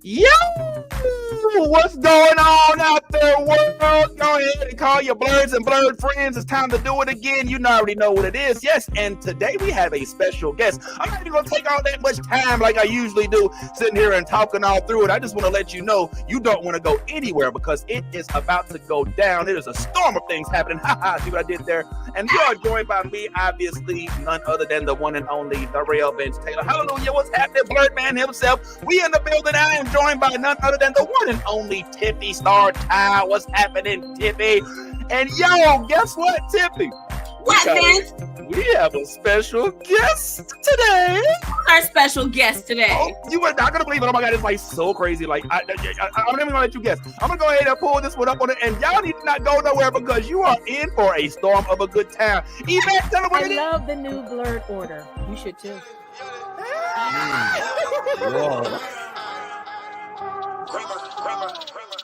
Yo, what's going on out there, world? Go ahead and call your blurs and blurred friends. It's time to do it again. You already know what it is. Yes, and today we have a special guest. I'm not even going to take all that much time like I usually do, sitting here and talking all through it. I just want to let you know you don't want to go anywhere because it is about to go down. It is a storm of things happening. See what I did there? And you are joined by me, obviously, none other than the one and only, the real Vince Taylor. Hallelujah. What's happening, Blurred Man himself? We in the building. I am joined by none other than the one and only Tiffy Star Child. What's happening, Tiffy? And yo, guess what, Tiffy? What, Vince? We have a special guest today. Who's our special guest today? Oh, you are not gonna believe it. Oh my God, it's like so crazy. Like I'm not even gonna let you guess. I'm gonna go ahead and pull this one up on it, and y'all need to not go nowhere because you are in for a storm of a good time. Yvette, tell them what it is. I love the new blurred order. You should too. Whoa.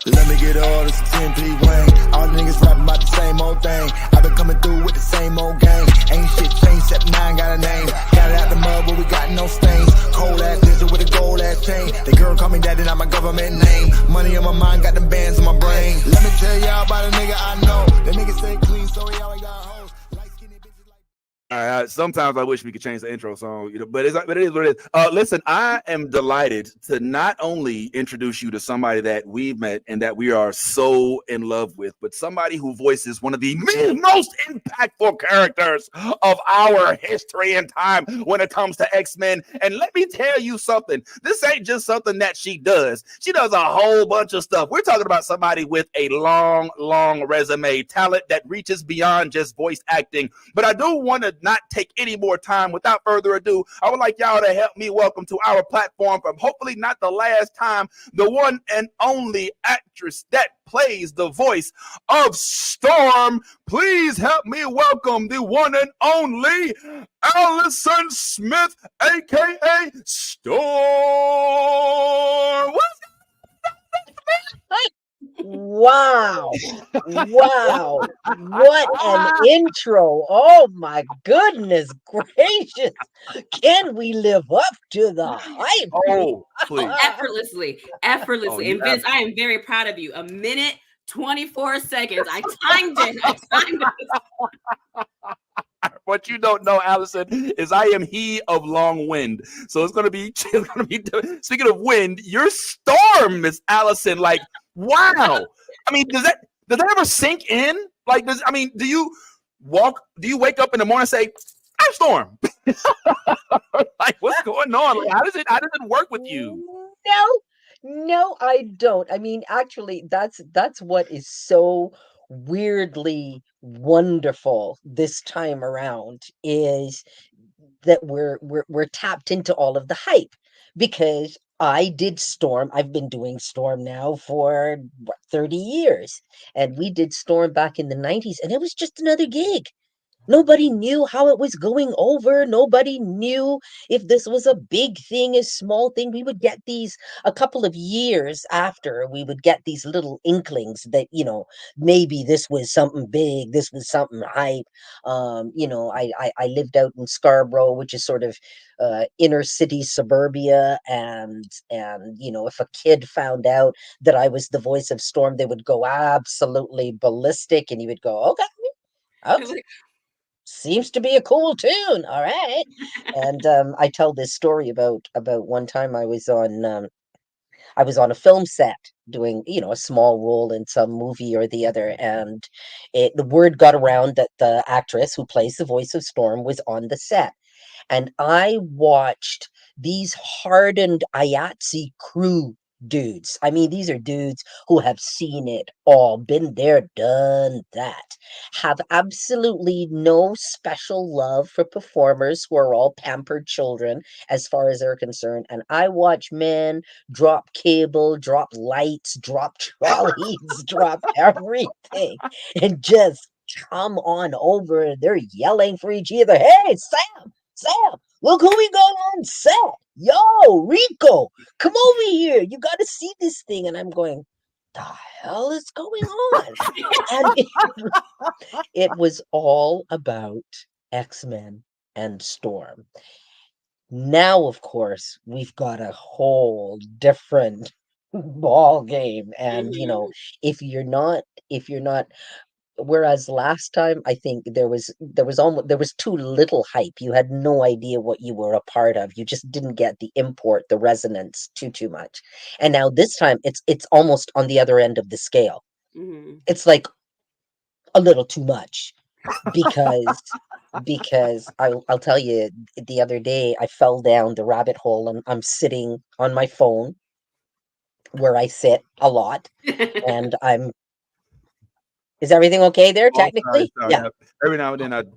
Let me get all this 10P Wayne. All the niggas rapping about the same old thing. I've been coming through with the same old gang. Ain't shit changed except now I got a name. Got it out the mud but we got no stains. Cold ass nigga with a gold ass chain. The girl call me daddy, not my government name. Money on my mind, got them bands on my brain. Let me tell y'all about a nigga I know. The nigga stay clean so he always got hoes. Light skinny bitches like. All right, sometimes I wish we could change the intro song, but it is what it is. Listen, I am delighted to not only introduce you to somebody that we've met and that we are so in love with, but somebody who voices one of the most impactful characters of our history and time when it comes to X-Men. And let me tell you something, this ain't just something that she does. She does a whole bunch of stuff. We're talking about somebody with a long resume, talent that reaches beyond just voice acting. But I do want to not take any more time. Without further ado, I would like y'all to help me welcome to our platform, from hopefully not the last time, the one and only actress that plays the voice of Storm. Please help me welcome the one and only Alison Smith, aka Storm. What's Wow. Wow. What an intro. Oh my goodness gracious. Can we live up to the hype? Oh, please. Effortlessly. Oh, And Vince, I am very proud of you. 1 minute, 24 seconds. I timed it. What you don't know, Allison, is I am he of long wind. So it's gonna be speaking of wind, your Storm, Miss Allison. Like, wow. I mean, does that ever sink in? Like, do you wake up in the morning and say, I'm Storm? Like, what's going on? Like, how does it work with you? No, I don't. I mean, actually, that's what is so weirdly wonderful this time around is that we're tapped into all of the hype because I did Storm. I've been doing Storm now for 30 years. And we did Storm back in the 90s, and it was just another gig. Nobody knew how it was going over. Nobody knew if this was a big thing, a small thing. We would get these a couple of years after, we would get these little inklings that, maybe this was something big, this was something hype. I lived out in Scarborough, which is sort of inner city suburbia, and if a kid found out that I was the voice of Storm, they would go absolutely ballistic, and you would go, okay. Okay, seems to be a cool tune. All right. And I tell this story about one time I was on a film set doing, a small role in some movie or the other, and the word got around that the actress who plays the voice of Storm was on the set. And I watched these hardened IATSE crew dudes. I mean, these are dudes who have seen it all, been there, done that, have absolutely no special love for performers who are all pampered children as far as they're concerned. And I watch men drop cable, drop lights, drop trolleys, drop everything, and just come on over. They're yelling for each other. Hey, Sam, look who we got on set. Yo, Rico, come over here. You got to see this thing. And I'm going, the hell is going on? And it was all about X-Men and Storm. Now, of course, we've got a whole different ball game. And Mhm. if you're not whereas last time I think there was too little hype. You had no idea what you were a part of. You just didn't get the import, the resonance too much. And now this time it's almost on the other end of the scale. Mhm. It's like a little too much because I'll tell you, the other day I fell down the rabbit hole and I'm sitting on my phone where I sit a lot, and I'm is everything okay there Oh, sorry, technically? sorry. Yeah. Every now and then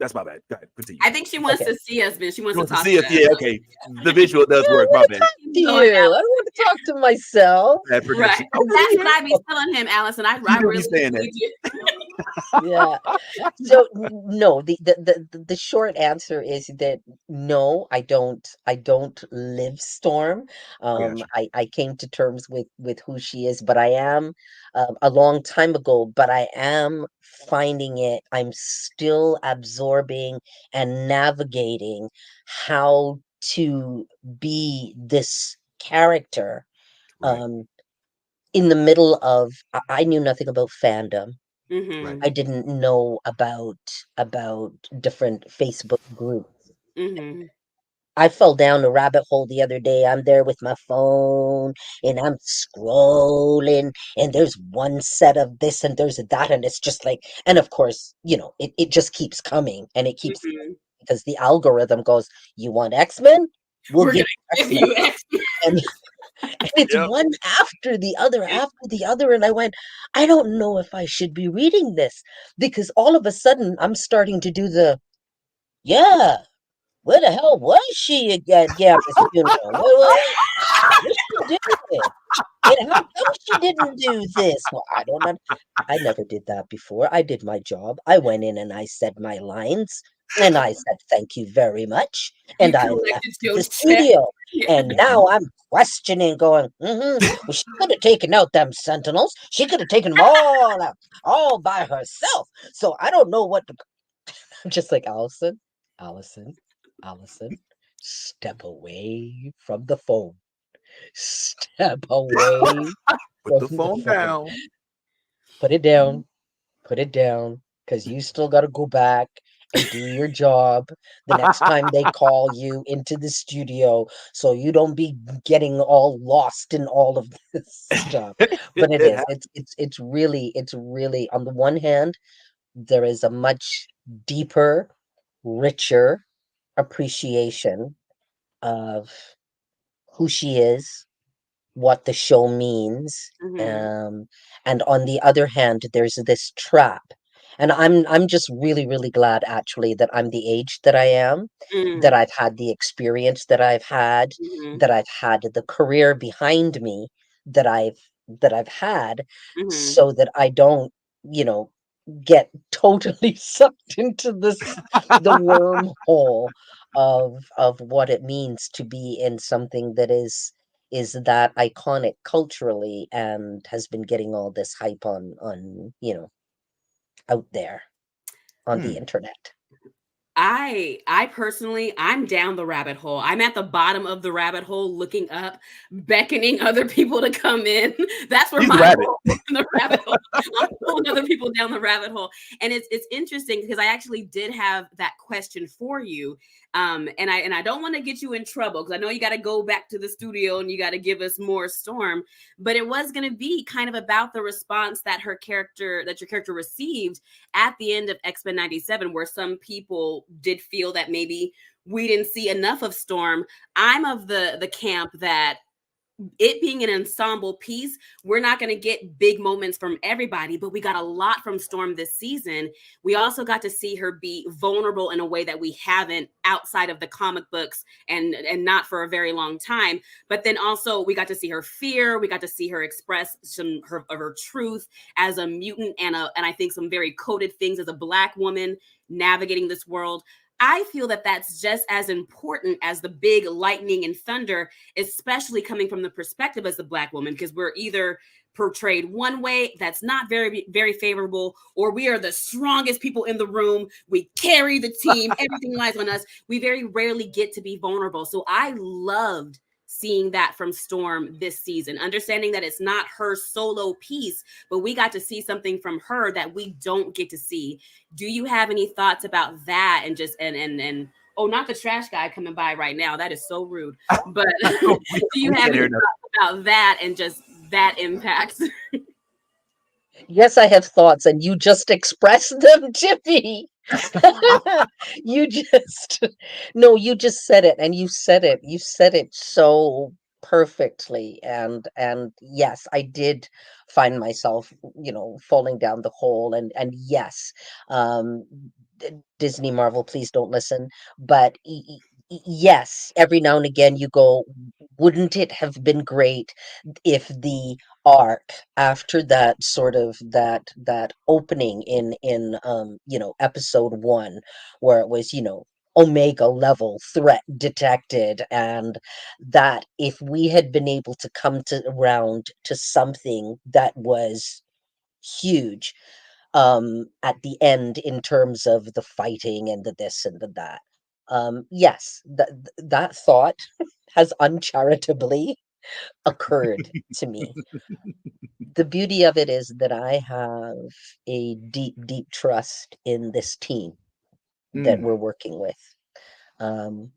that's my bad. Go ahead, continue. I think she wants Okay. to see us, but she wants You to want to talk see to us? Yeah, us. okay. The visual Yeah, does I work. My want to bad. talk to Keep you. going, I don't want to talk to myself. Bad Right. production. That's what I be Okay. telling him, Allison. I You be really, saying that. really do. Yeah. So no, the short answer is that no, I don't live Storm. I got you. I came to terms with who she is, but I am a long time ago, but I am finding it. I'm still absorbing and navigating how to be this character Right, um in the middle of I knew nothing about fandom. right. Mhm. I didn't know about different Facebook groups. Mhm. I fell down a rabbit hole the other day. I'm there with my phone and I'm scrolling, and there's one set of this and there's that, and it's just like, and of course, it just keeps coming and it keeps Mhm. because the algorithm goes, you want X-Men? We'll We're give gonna you give X-Men. you X. And and it's Yep. one after the other. And I went, I don't know if I should be reading this because all of a sudden I'm starting to do yeah, where the hell was she at Gabby's funeral? What's she doing? And how come she didn't do this? Well, I don't know. I never did that before. I did my job. I went in and I said my lines and I said thank you very much. You And I left collected your the check. studio. And Mhm. now I'm questioning, going, well, she could have taken out them sentinels. She could have taken them all out, all by herself. So I don't know what to. I'm just like, Allison, Allison, step away from the phone. Step away Put from the the phone phone. down. Put it down. Put it down. Because you still got to go back and do your job the next time they call you into the studio, so you don't be getting all lost in all of this stuff. But it It is. It's really on the one hand, there is a much deeper, richer appreciation of who she is, what the show means. Mhm. And on the other hand, there's this trap. And I'm just really, really glad actually that I'm the age that I am, that Mm. I've had the experience Mhm. that I've had the career behind me that I've had, Mhm. so that I don't, you know, get totally sucked into the wormhole of what it means to be in something that is that iconic culturally and has been getting all this hype on out there on the Hmm. internet. I personally, I'm down the rabbit hole. I'm at the bottom of the rabbit hole looking up, beckoning other people to come in. That's where He's the my rabbit. role is in the rabbit hole. I'm pulling other people down the rabbit hole. And it's interesting because I actually did have that question for you. And I don't want to get you in trouble because I know you got to go back to the studio and you got to give us more Storm, but it was going to be kind of about the response that your character received at the end of X-Men 97, where some people did feel that maybe we didn't see enough of Storm. I'm of the camp that it being an ensemble piece, we're not going to get big moments from everybody, but we got a lot from Storm this season. We also got to see her be vulnerable in a way that we haven't outside of the comic books and not for a very long time. But then also we got to see her fear. We got to see her express some of her truth as a mutant and I think some very coded things as a Black woman navigating this world. I feel that that's just as important as the big lightning and thunder, especially coming from the perspective as the Black woman, because we're either portrayed one way that's not very, very favorable, or we are the strongest people in the room. We carry the team, everything lies on us. We very rarely get to be vulnerable. So I loved seeing that from Storm this season, understanding that it's not her solo piece, but we got to see something from her that we don't get to see. Do you have any thoughts about that? And just and oh, not the trash guy coming by right now. That is so rude. But do you have any thoughts about that and just that impact? Yes, I have thoughts, and you just expressed them, Tiffy. You just no, you just said it, and you said it so perfectly. And yes, I did find myself, falling down the hole. And yes, um Disney, Marvel, please don't listen. But yes, every now and again you go, wouldn't it have been great if the arc after that sort of that opening in episode 1, where it was, Omega level threat detected, and that if we had been able to come to around to something that was huge at the end in terms of the fighting and the this and the that. Yes, that thought has uncharitably occurred to me. The beauty of it is that I have a deep, deep trust in this team that Mm. we're working with. Um,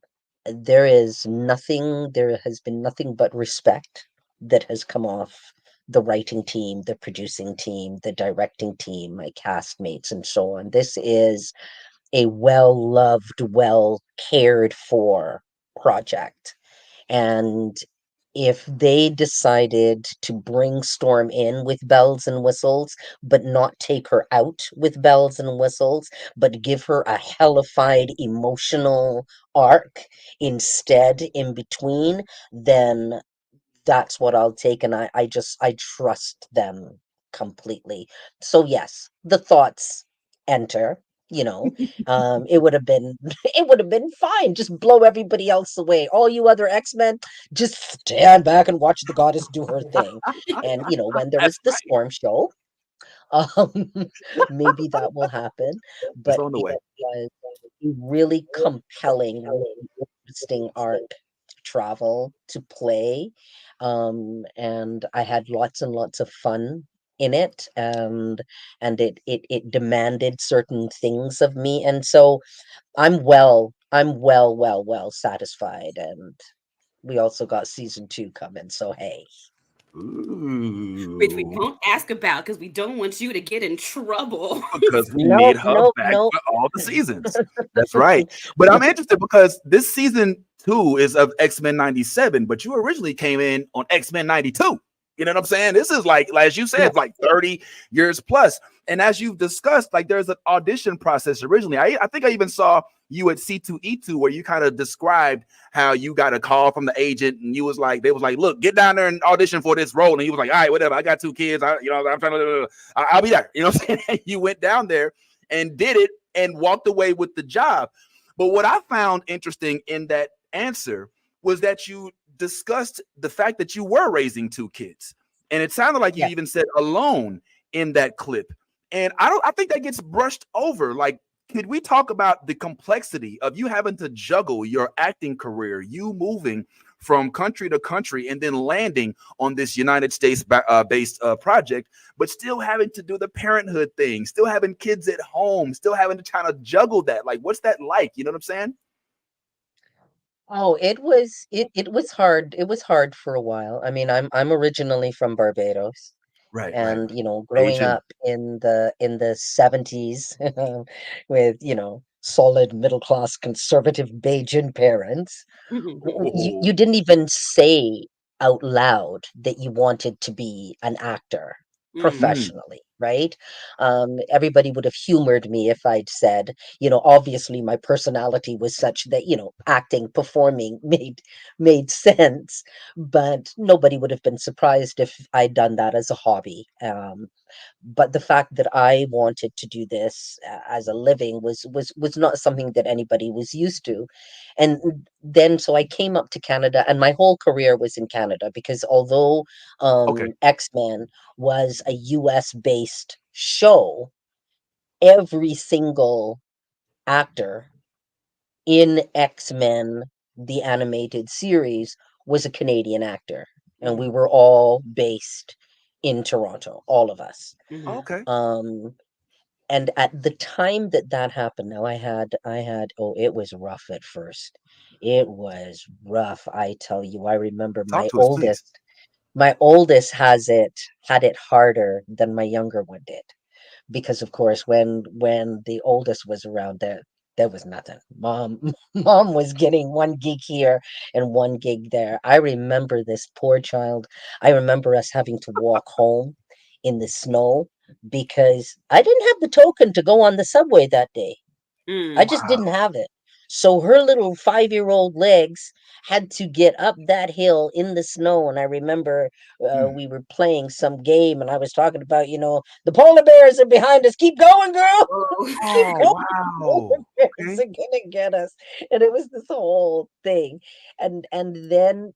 there has been nothing but respect that has come off the writing team, the producing team, the directing team, my castmates, and so on. This is a well loved, well cared for project. And if they decided to bring Storm in with bells and whistles, but not take her out with bells and whistles, but give her a hellified emotional arc instead in between, then that's what I'll take. And I trust them completely. So yes, the thoughts enter, you know. It would have been it would have been fine. Just blow everybody else away. All you other X-Men, just stand back and watch the goddess do her thing. And when there That's is the right. Storm show, um maybe that will happen. It's But on the it way. was a really compelling, really interesting arc to travel, to play. And I had lots and lots of fun in it, and it demanded certain things of me. And so I'm well satisfied. And we also got season 2 coming, so hey. Which we Ooh. won't ask about because we don't want you to get in trouble. Because we need Nope, her nope, back nope. for all the seasons. That's right. But I'm interested because this season 2 is of X-Men 97, but you originally came in on X-Men 92. You know what I'm saying? This is like as you Yeah. said, like 30 years plus. And as you've discussed, like there's an audition process originally. I think I even saw you at C2E2 where you kind of described how you got a call from the agent and you was like, they was like, look, get down there and audition for this role. And he was like, all right, whatever. I got 2 kids. I'm trying to, I'll be there. You know what I'm saying? You went down there and did it and walked away with the job. But what I found interesting in that answer was that you discussed the fact that you were raising 2 kids. And it sounded like you Yeah. even said alone in that clip. And I think that gets brushed over. Like, could we talk about the complexity of you having to juggle your acting career, you moving from country to country and then landing on this United States based project, but still having to do the parenthood thing, still having kids at home, still having to kind of juggle that? Like, what's that like? You know what I'm saying? Oh, it was hard. It was hard for a while. I mean, I'm originally from Barbados, Right, right, and right. growing Agent. up in the 70s with, solid middle class conservative Bajan parents, you Oh, didn't even say out loud that you wanted to be an actor Mm. mm, professionally, right? Everybody would have humored me if I'd said, obviously my personality was such that, acting, performing made sense, but nobody would have been surprised if I'd done that as a hobby. But the fact that I wanted to do this as a living was not something that anybody was used to. And then so I came up to Canada, and my whole career was in Canada, because although okay. X-Men was a US based show, every single actor in X-Men the animated series was a Canadian actor, and we were all based in Toronto, all of us. Mhm. Okay. And at the time that that happened, now oh, it was rough at first. It was rough, I tell you. I remember Talk to us, please. my oldest had it harder than my younger one did, because of course when the oldest was around, there was nothing. Mom was getting one gig here and one gig there. I remember this poor child. I remember us having to walk home in the snow because I didn't have the token to go on the subway that day. I Mm. just didn't have it. So her little 5-year-old legs had to get up that hill in the snow. And I remember Mm. we were playing some game, and I was talking about, the polar bears are behind us. Keep going, girl. Oh. Keep Oh, going. wow. Bears Okay. are gonna get us. And it was this whole thing. And then,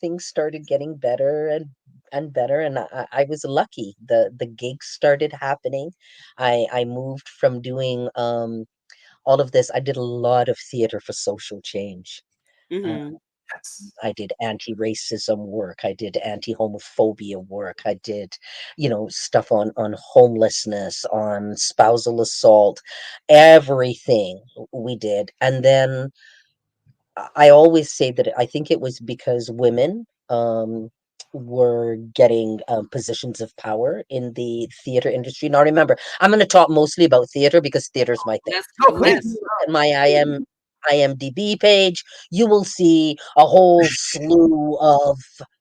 things started getting better and better. And I was lucky. The gigs started happening. I moved from doing all of this. I did a lot of theater for social change. Uh, Mhm. Yes. I did anti-racism work. I did anti-homophobia work. I did, stuff on homelessness, on spousal assault, everything we did. And then I always say that I think it was because women were getting positions of power in the theater industry. Now, remember, I'm going to talk mostly about theater because theater's my thing. That's Oh, If please. yes. you look at my IMDb page, you will see a whole slew of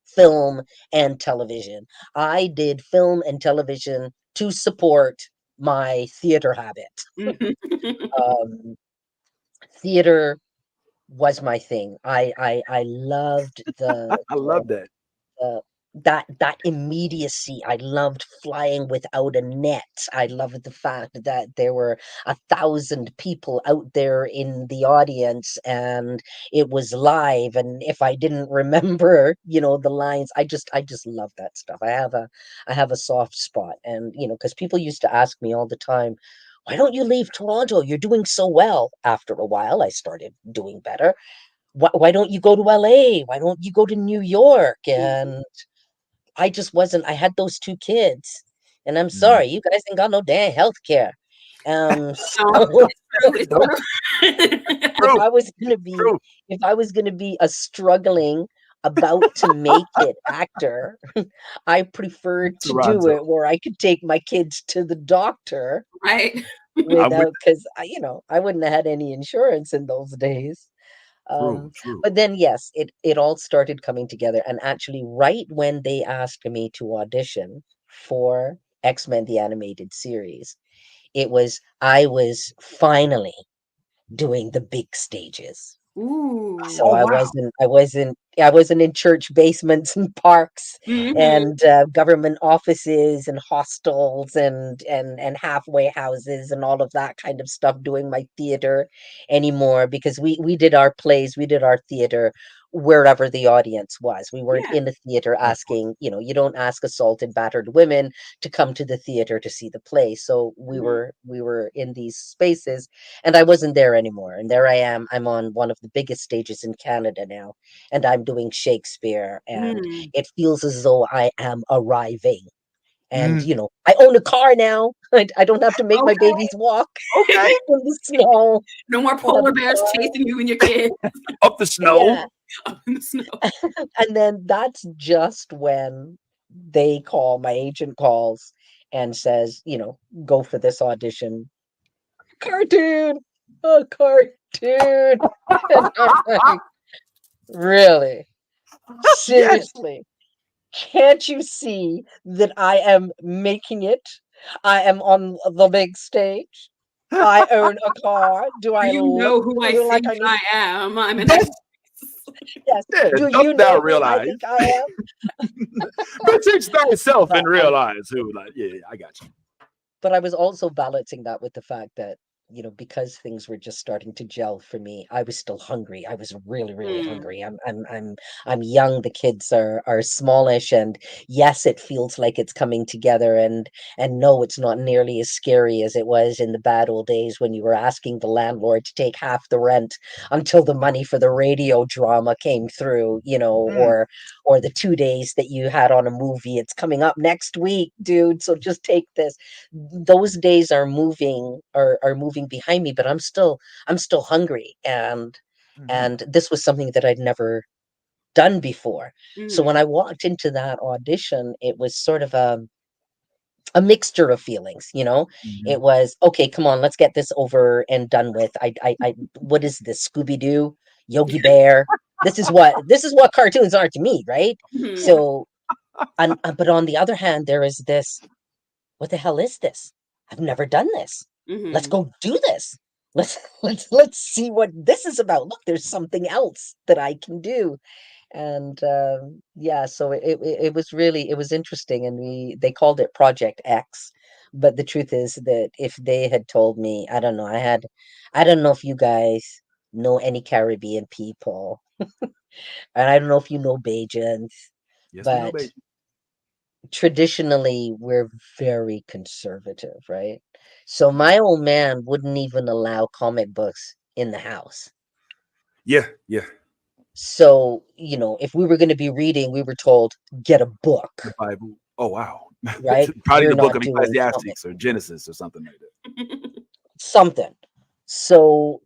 film and television. I did film and television to support my theater habit. Mhm. Um, Theater was my thing. I loved I love that. uh, that immediacy. I loved flying without a net. I loved the fact that there were 1,000 people out there in the audience, and it was live. And if I didn't remember, the lines, I just love that stuff. I have a soft spot, and because people used to ask me all the time, why don't you leave Toronto? You're doing so well. After a while, I started doing better. Why don't you go to LA? Why don't you go to New York? Mhm. And I just wasn't. I had those 2 kids, and I'm Mm. sorry, you guys ain't got no damn health care. No, So it's true. It's Nope. true. if True. I was gonna be True. if I was gonna be a struggling, about to make it actor, I preferred to do Toronto. it where I could take my kids to the doctor Right. I'm with without, because I wouldn't have had any insurance in those days. true. Um, True. but then yes, it all started coming together, and actually right when they asked me to audition for X-Men the animated series, I was finally doing the big stages. Ooh. So Oh, I wow. wasn't in church basements and parks Mhm. and government offices and hostels and halfway houses and all of that kind of stuff doing my theater anymore, because we did our plays, we did our theater wherever the audience was. We weren't Yeah. in the theater Of course. asking, you don't ask assaulted, battered women to come to the theater to see the play. So we Mhm. were in these spaces, and I wasn't there anymore. And there I am. I'm on one of the biggest stages in Canada now, and I'm doing Shakespeare, and Mm. it feels as though I am arriving. And, Mm. I own a car now. I don't have to make my Okay. babies walk Okay. in the snow. No more I have polar a bears car. chasing you and your kid Up the snow. Yeah. up in the snow. And then that's just when my agent calls and says, go for this audition. Cartoon, a cartoon. And I'm like, really? Yes. Seriously? Can't you see that I am making it? I am on the big stage. I own a car. Do Do I you look know who I like think I need? I am? I'm an Don't, actress. Yes. yeah, Do you don't thou know who I realize. think I am? Betwixt thyself But and I realize who. Like, yeah, I got you. but I was also balancing that with the fact that because things were just starting to gel for me, I was still hungry. I was really, really Mm. hungry. I'm young. The kids are smallish, and yes, it feels like it's coming together. And no, it's not nearly as scary as it was in the bad old days when you were asking the landlord to take half the rent until the money for the radio drama came through, Mm. or the 2 days that you had on a movie. It's coming up next week, dude. So just take this. Those days are moving behind me, but I'm still hungry, Mhm. and this was something that I'd never done before. So when Mhm. I walked into that audition, it was sort of a mixture of feelings. It Mhm. was, okay, come on, let's get this over and done with. What is this, Scooby Doo, Yogi Bear? This is what cartoons are to me, right? Mhm. So, but on the other hand, there is this, what the hell is this? I've never done this. Let's Mhm. go do this. Let's let's see what this is about. Look, there's something else that I can do. And yeah, so it was really, it was interesting, and they called it Project X. But the truth is that if they had told me, I don't know if you guys know any Caribbean people, and I don't know if you know Bajans, Yes, we know, but baby. traditionally we're very conservative, right? So my old man wouldn't even allow comic books in the house. Yeah, yeah. So, if we were going to be reading, we were told, get a The book, Bible. Oh wow. right? Probably We're the book not of doing comic, Ecclesiastes or Genesis or something like that. something. So,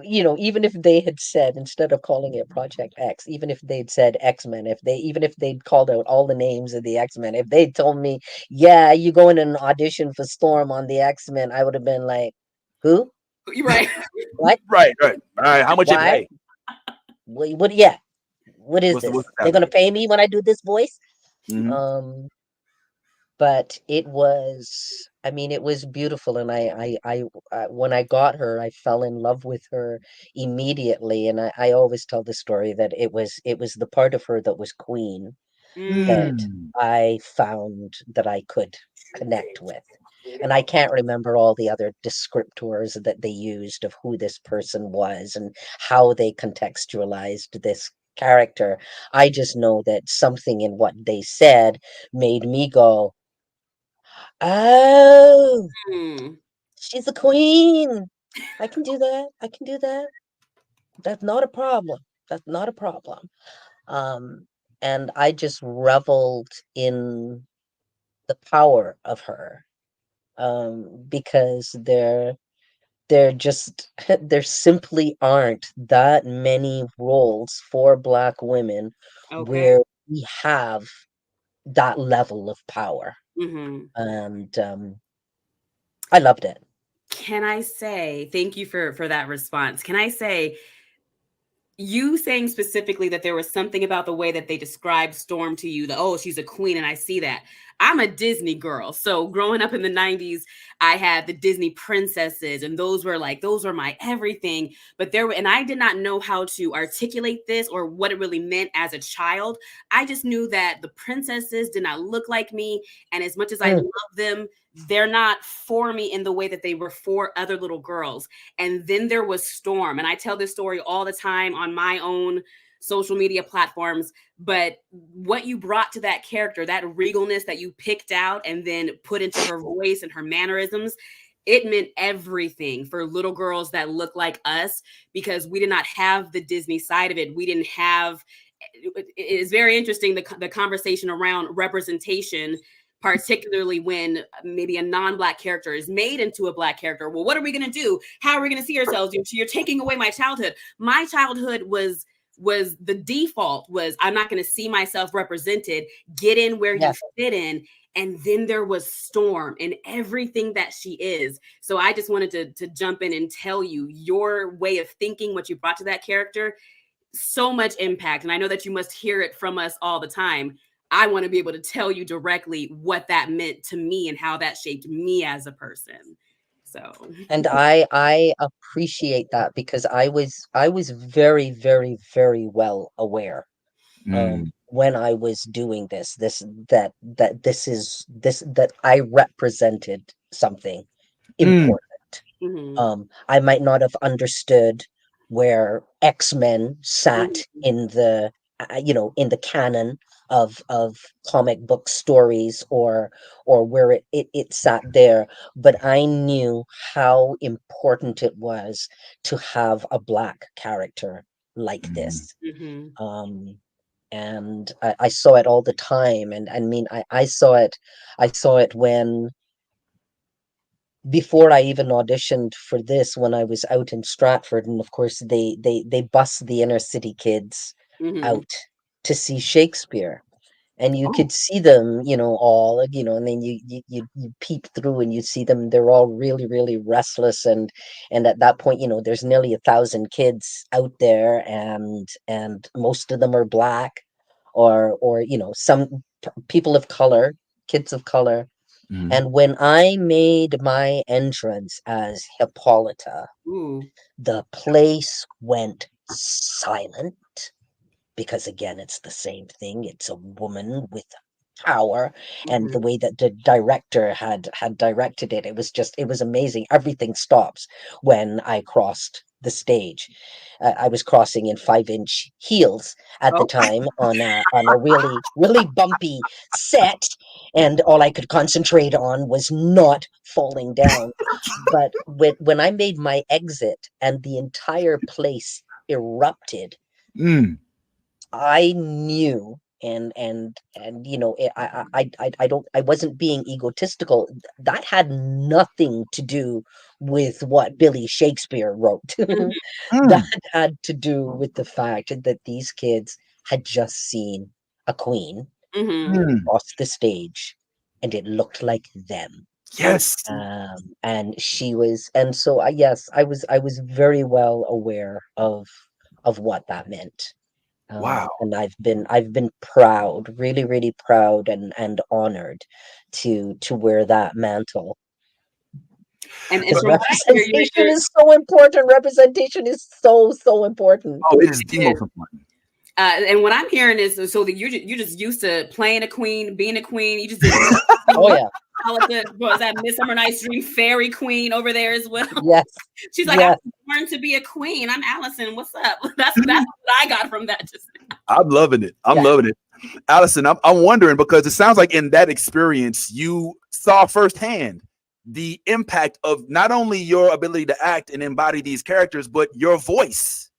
even if they had said, instead of calling it Project X, even if they'd said X-Men, even if they'd called out all the names of the X-Men, if they'd told me, yeah, you go in an audition for Storm on the X-Men, I would have been like, who? You're right. What? Right, right. All right. How much you Why? pay? What? Yeah. What is What's this? the They're gonna salary? pay me when I do this voice? Hmm. Um, but I mean, it was beautiful, and when I got her, I fell in love with her immediately. And I always tell the story that it was the part of her that was queen that Mm. Mm. I found that I could connect with. And I can't remember all the other descriptors that they used of who this person was and how they contextualized this character. I just know that something in what they said made me go, oh, Mm. she's a queen. I can do that. I can do that. That's not a problem. That's not a problem. Um, and I just reveled in the power of her, because there just there simply aren't that many roles for Black women Okay. where we have that level of power. Mhm. And I loved it. Can I say thank you for that response? Can I say you saying specifically that there was something about the way that they described Storm to you, that, oh, she's a queen, and I see that. I'm a Disney girl. So growing up in the 90s, I had the Disney princesses, and those were my everything. But and I did not know how to articulate this or what it really meant as a child. I just knew that the princesses did not look like me. And as much as I Mm, love them, they're not for me in the way that they were for other little girls. And then there was Storm. And I tell this story all the time on my own social media platforms. But what you brought to that character, that regalness that you picked out and then put into her voice and her mannerisms, it meant everything for little girls that look like us, because we did not have the Disney side of it. We didn't have, it is very interesting, the conversation around representation, particularly when maybe a non-Black character is made into a Black character. Well, what are we going to do? How are we going to see ourselves? You're taking away my childhood. My childhood was the default was, I'm not going to see myself represented. Get in where yeah. you fit in. And then there was Storm and everything that she is. So I just wanted to jump in and tell you your way of thinking, what you brought to that character, so much impact. And I know that you must hear it from us all the time. I want to be able to tell you directly what that meant to me and how that shaped me as a person. So, And I appreciate that, because I was very, very, very well aware, Mm. when I was doing this that I represented something important. Mhm. I might not have understood where X-Men sat Mhm. in the in the canon of comic book stories, or where it sat there, but I knew how important it was to have a black character like Mhm. this. Mhm. Um, and I saw it all the time, and I mean I saw it when, before I even auditioned for this, when I was out in Stratford, and of course they bus the inner city kids Mhm. out to see Shakespeare, and you Oh. could see them, all, and then you peep through and you see them. They're all really, really restless, and at that point, there's nearly 1,000 kids out there, and most of them are black, or some people of color, kids of color. Mhm. And when I made my entrance as Hippolyta, Ooh. the place went silent, because again, it's the same thing. It's a woman with power, and the Mhm. way that the director had directed it, it was amazing. Everything stops when I crossed the stage. I was crossing in 5-inch heels at the Oh. time, on a really, really bumpy set, and all I could concentrate on was not falling down. But when I made my exit and the entire place erupted, Mm. I knew, and I wasn't being egotistical. That had nothing to do with what Billy Shakespeare wrote. Mhm. That Mm. had to do with the fact that these kids had just seen a queen Mhm. Mm. cross the stage, and it looked like them. Yes. And she was, and so I was very well aware of what that meant. Wow. And I've been proud, really, really proud, and honored to wear that mantle, And because from what I hear, representation is so important. Representation is so important. Oh, it is the you're most important. and what I'm hearing is so that you're just used to playing a queen, being a queen. You just didn't Oh yeah, was that Midsummer Night's Dream fairy queen over there as well. yes, She's like, I yes. was born to be a queen. I'm Allison. What's up? That's what I got from that. Just I'm loving it. I'm Yeah. loving it. Allison, I'm wondering, because it sounds like in that experience, you saw firsthand the impact of not only your ability to act and embody these characters, but your voice,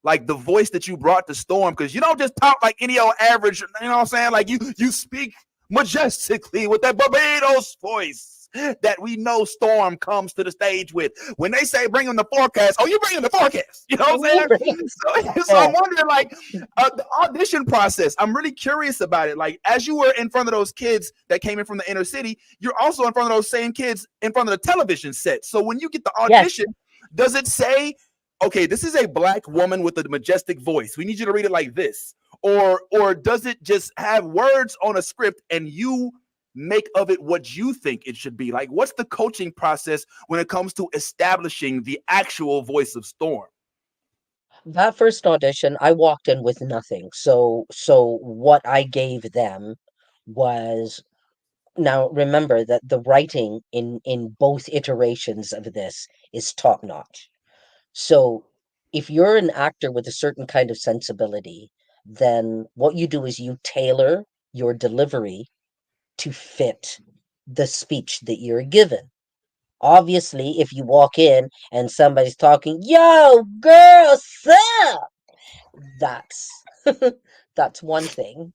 like the voice that you brought to Storm, because you don't just talk like any old average, you know what I'm saying? Like you speak majestically with that Barbados voice that we know Storm comes to the stage with. When they say bring in the forecast, oh, you bring in the forecast. You know what I'm saying? So Yeah. I'm wondering, like, the audition process. I'm really curious about it. Like, as you were in front of those kids that came in from the inner city, you're also in front of those same kids in front of the television set. So when you get the Yes. audition, does it say, okay, this is a black woman with a majestic voice, we need you to read it like this? Or does it just have words on a script and you make of it what you think it should be? Like, what's the coaching process when it comes to establishing the actual voice of Storm? That first audition, I walked in with nothing. So what I gave them was, now remember that the writing in both iterations of this is top notch. So if you're an actor with a certain kind of sensibility, then what you do is you tailor your delivery to fit the speech that you're given. Obviously, if you walk in and somebody's talking, "Yo, girl, sup?" That's that's one thing,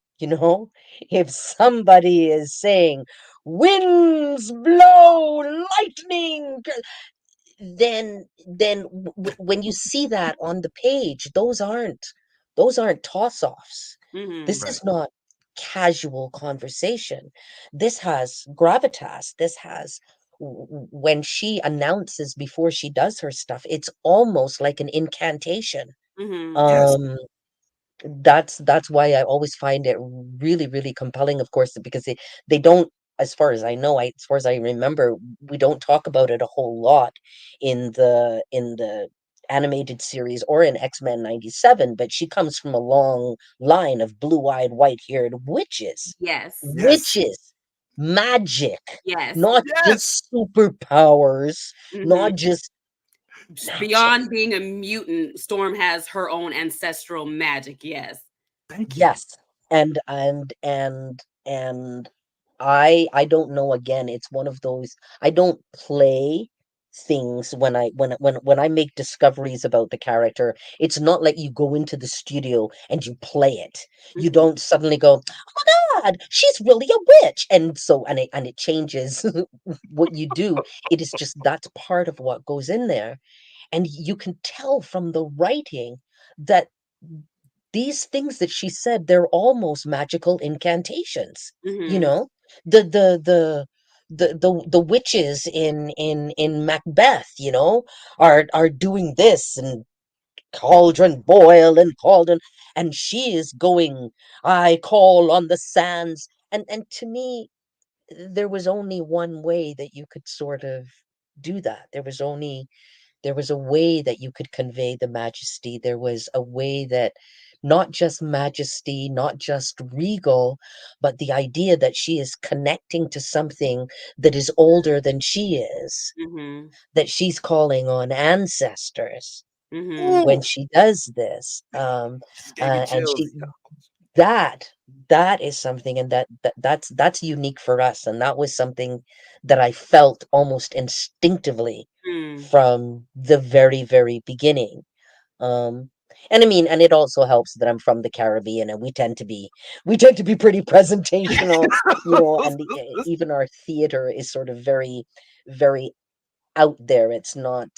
If somebody is saying, "Winds blow, lightning," then when you see that on the page, those aren't toss-offs. mm-hmm. This Right. is not casual conversation. This has gravitas. This has, when she announces before she does her stuff, it's almost like an incantation. Mm-hmm. Yes. That's why I always find it really, really compelling, of course, because they don't, as far as I know, as far as I remember, we don't talk about it a whole lot in the animated series or in X-Men 97, but she comes from a long line of blue-eyed, white-haired witches. Yes. Yes. Witches. magic, Yes. not Yes. just superpowers, not Mhm. just magic. Beyond being a mutant, Storm has her own ancestral magic. Yes. Thank you. Yes. And I don't know, again, it's one of those, I don't play things when I make discoveries about the character. It's not like you go into the studio and you play it. You Mhm. don't suddenly go, "Oh my God, she's really a witch." And so and it changes what you do. It is just that's part of what goes in there. And you can tell from the writing that these things that she said, they're almost magical incantations. You Mhm. know, the the the the witches in Macbeth, are doing this, and cauldron boil and cauldron, and she is going, I call on the sands. And to me, there was only one way that you could sort of do that. There was a way that you could convey the majesty. There was a way that not just majesty, not just regal, but the idea that she is connecting to something that is older than she is, Mhm. that she's calling on ancestors Mhm. when Ooh, she does this. just gave me And chills. she that that is something, and that's unique for us, and that was something that I felt almost instinctively Mm. from the very, very beginning. Um, and I mean, and it also helps that I'm from the Caribbean, and we tend to be pretty presentational, and even our theater is sort of very, very out there. It's not,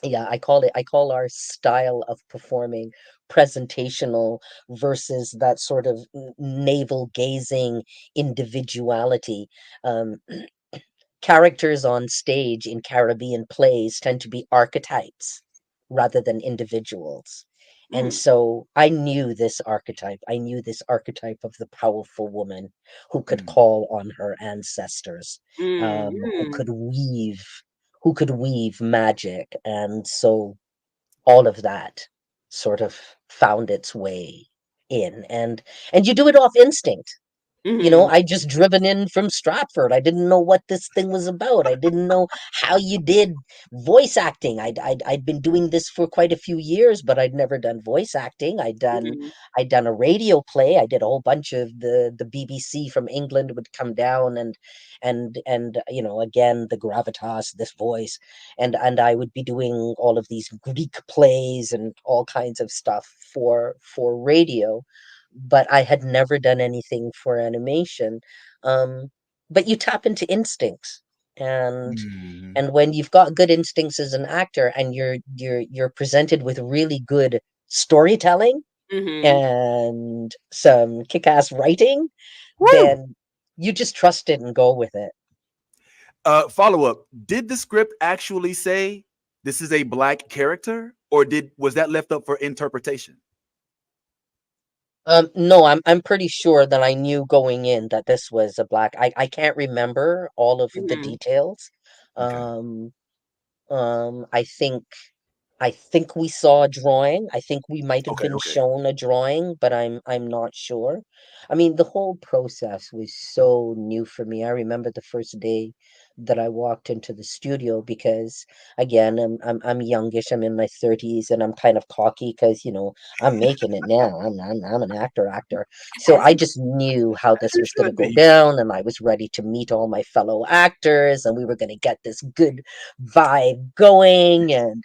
yeah, I call our style of performing presentational versus that sort of navel gazing individuality. Um, Characters on stage in Caribbean plays tend to be archetypes rather than individuals. And Mm. so I knew this archetype. I knew this archetype of the powerful woman who could Mm, call on her ancestors, Mm. who Mm. could weave magic. And so all of that sort of found its way in. And you do it off instinct. Mhm. I just driven in from Stratford. I didn't know what this thing was about. I didn't know how you did voice acting. I'd been doing this for quite a few years, but I'd never done voice acting. Mhm. I'd done a radio play. I did a whole bunch of the BBC from England would come down, and again, the gravitas, this voice, and I would be doing all of these Greek plays and all kinds of stuff for radio, but I had never done anything for animation. Um, but you tap into instincts, and mhm. and when you've got good instincts as an actor, and you're presented with really good storytelling Mhm. and some kick-ass writing, Woo! then you just trust it and go with it. Follow up. Did the script actually say this is a black character, or was that left up for interpretation? No, I'm pretty sure that I knew going in that this was a black. I can't remember all of the Mhm. details. Okay. Um, I think we saw a drawing. I think we might have Okay. been Okay. shown a drawing, but I'm not sure. I mean, the whole process was so new for me. I remember the first day that I walked into the studio because, again, I'm youngish. I'm in my 30s, and I'm kind of cocky because I'm making it now. I'm an actor. So As I you just knew how As this you was going to should go be. down, and I was ready to meet all my fellow actors, and we were going to get this good vibe going, and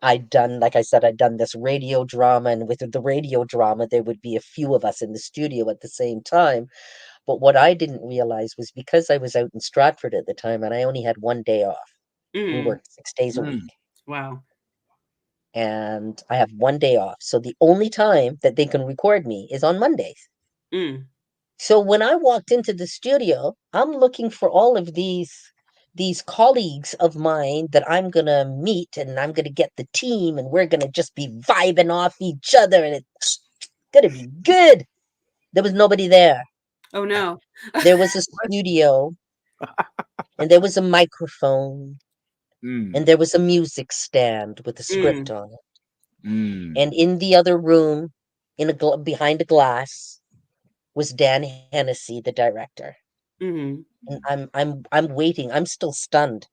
like I said, I'd done this radio drama, and with the radio drama, there would be a few of us in the studio at the same time. But what I didn't realize was, because I was out in Stratford at the time and I only had one day off. We Mm. worked 6 days a week, Mm, Wow. and I have one day off. So the only time that they can record me is on Mondays. Mm. So when I walked into the studio, I'm looking for all of these colleagues of mine that I'm gonna meet, and I'm gonna get the team, and we're gonna just be vibing off each other, and it's gonna be good. There was nobody there. Oh no. There was a studio, and there was a microphone, and mm, there was a music stand with a script Mm. on it. And mm. in the other room, behind a glass, was Dan Hennessy, the director. Hmm. And I'm waiting. I'm still stunned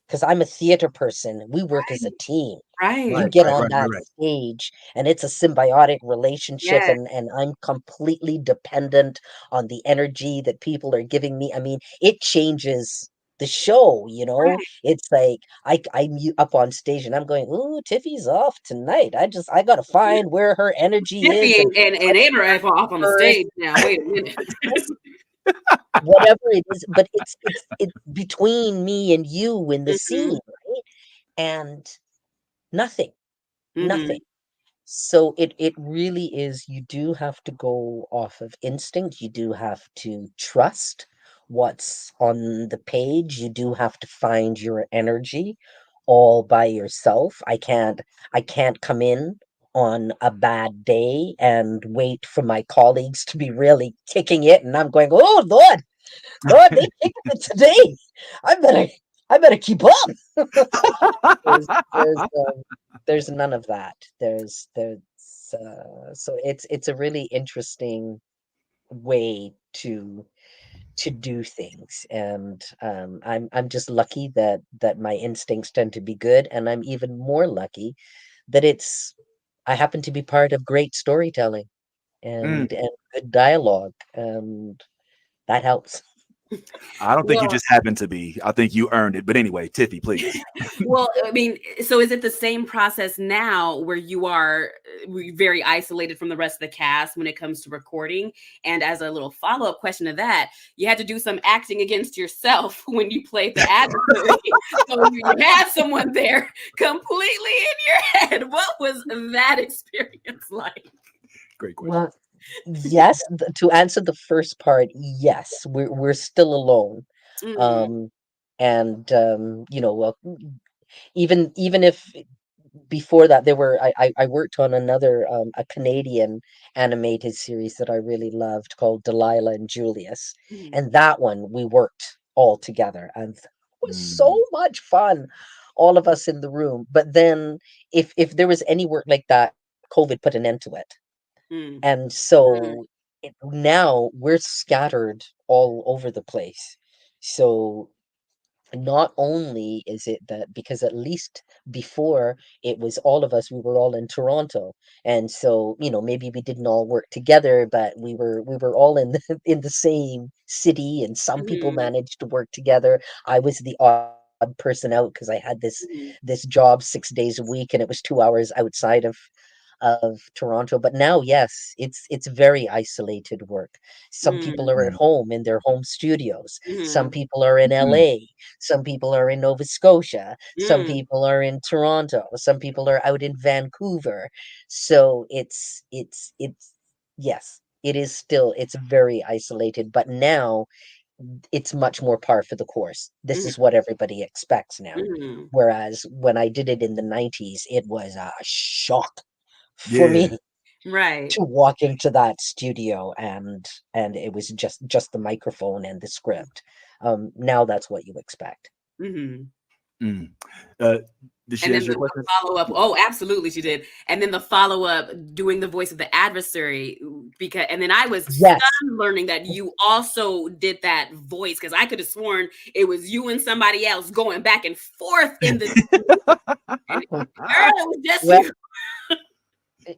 because I'm a theater person. We work as a team. Right. You Right, get right, on right, right, that right. stage and it's a symbiotic relationship, Yeah. and I'm completely dependent on the energy that people are giving me. I mean, it changes the show, you know? Right. It's like up on stage and I'm going, "Ooh, Tiffy's off tonight. I gotta find where her energy Tiffy is and and Abraham off on the her stage now. Wait a minute. whatever it is." But it's between me and you in the Hmm. scene, right? And nothing, Hmm. nothing. So it really is, you do have to go off of instinct. You do have to trust what's on the page. You do have to find your energy all by yourself. I can't come in on a bad day and wait for my colleagues to be really kicking it and I'm going, "Oh Lord, Lord, they kicking it today. I better I better keep up." There's there's um, there's none of that. There's so it's a really interesting way to do things, and I'm just lucky that my instincts tend to be good, and I'm even more lucky that it's I happen to be part of great storytelling Mm. and good dialogue, and that helps. I don't think you Well, just happen to be. I think you earned it. But anyway, Tiffy, please. well, I mean, so is it the same process now where you are very isolated from the rest of the cast when it comes to recording? And as a little follow-up question to that, you had to do some acting against yourself when you played the adversary. So you had someone there completely in your head. What was that experience like? Great question. Well, yes, to answer the first part, yes, we're still alone. Mm, Um, and well, even if before that there were I worked on another a Canadian animated series that I really loved called Delilah and Julius, mm, and that one we worked all together, and it was so Mm. much fun, all of us in the room. But then if there was any work like that, COVID put an end to it, mm, and mm, so now we're scattered all over the place. So not only is it that, because at least before it was all of us, we were all in Toronto, and so maybe we didn't all work together, but we were all in in the same city, and some people mhm, managed to work together. I was the odd person out because I had this mhm, job 6 days a week, and it was 2 hours outside of Toronto. But now, yes, it's very isolated work. Some people mm, are at Mm. home in their home studios. Some mhm, people are in Mm. LA. Some people are in Nova Scotia. Some mm, people are in Toronto. Some people are out in Vancouver. So it's yes, it is still, it's very isolated, but now it's much more par for the course. This mhm, is what everybody expects now. mhm. Whereas when I did it in the 90s, it was a shock for Yeah. me Right. to walk into that studio, and it was just the microphone and the script. Now that's what you expect. Mhm. Mm. Uh, did she And then answer your the question? follow-up, oh, absolutely, she did. And then the follow-up doing the voice of the adversary, because and then I was Yes. stunned learning that you also did that voice, because I could have sworn it was you and somebody else going back and forth in the and girl, it was just Well, you.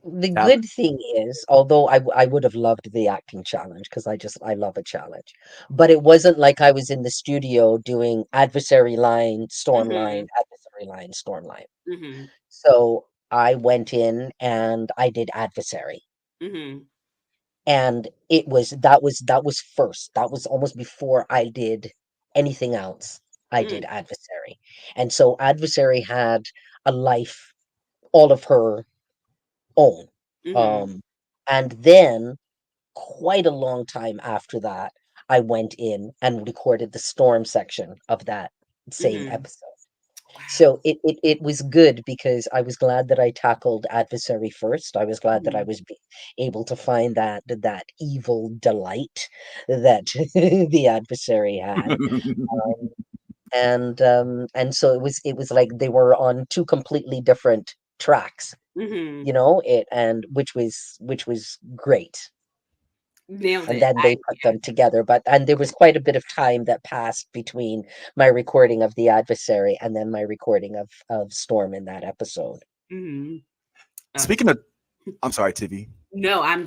the Talent. good thing is, although I would have loved the acting challenge because I love a challenge, but it wasn't like I was in the studio doing adversary line, storm line, Mhm, adversary line, storm line. mhm, So I went in and I did adversary. mhm, And that was first. That was almost before I did anything else. I did mm, adversary. And so adversary had a life all of her own. mhm, Um, and then quite a long time after that, I went in and recorded the storm section of that same mhm. episode. Wow. So it was good because I was glad that I tackled adversary first. I was glad that I Mhm, was able to find that evil delight that the adversary had. Um, and so it was like they were on two completely different tracks, mhm. it and which was great. Nailed and it. then they put them together. And there was quite a bit of time that passed between my recording of The Adversary and then my recording of Storm in that episode. Mhm. Speaking of, I'm sorry, Tiffy. No, I'm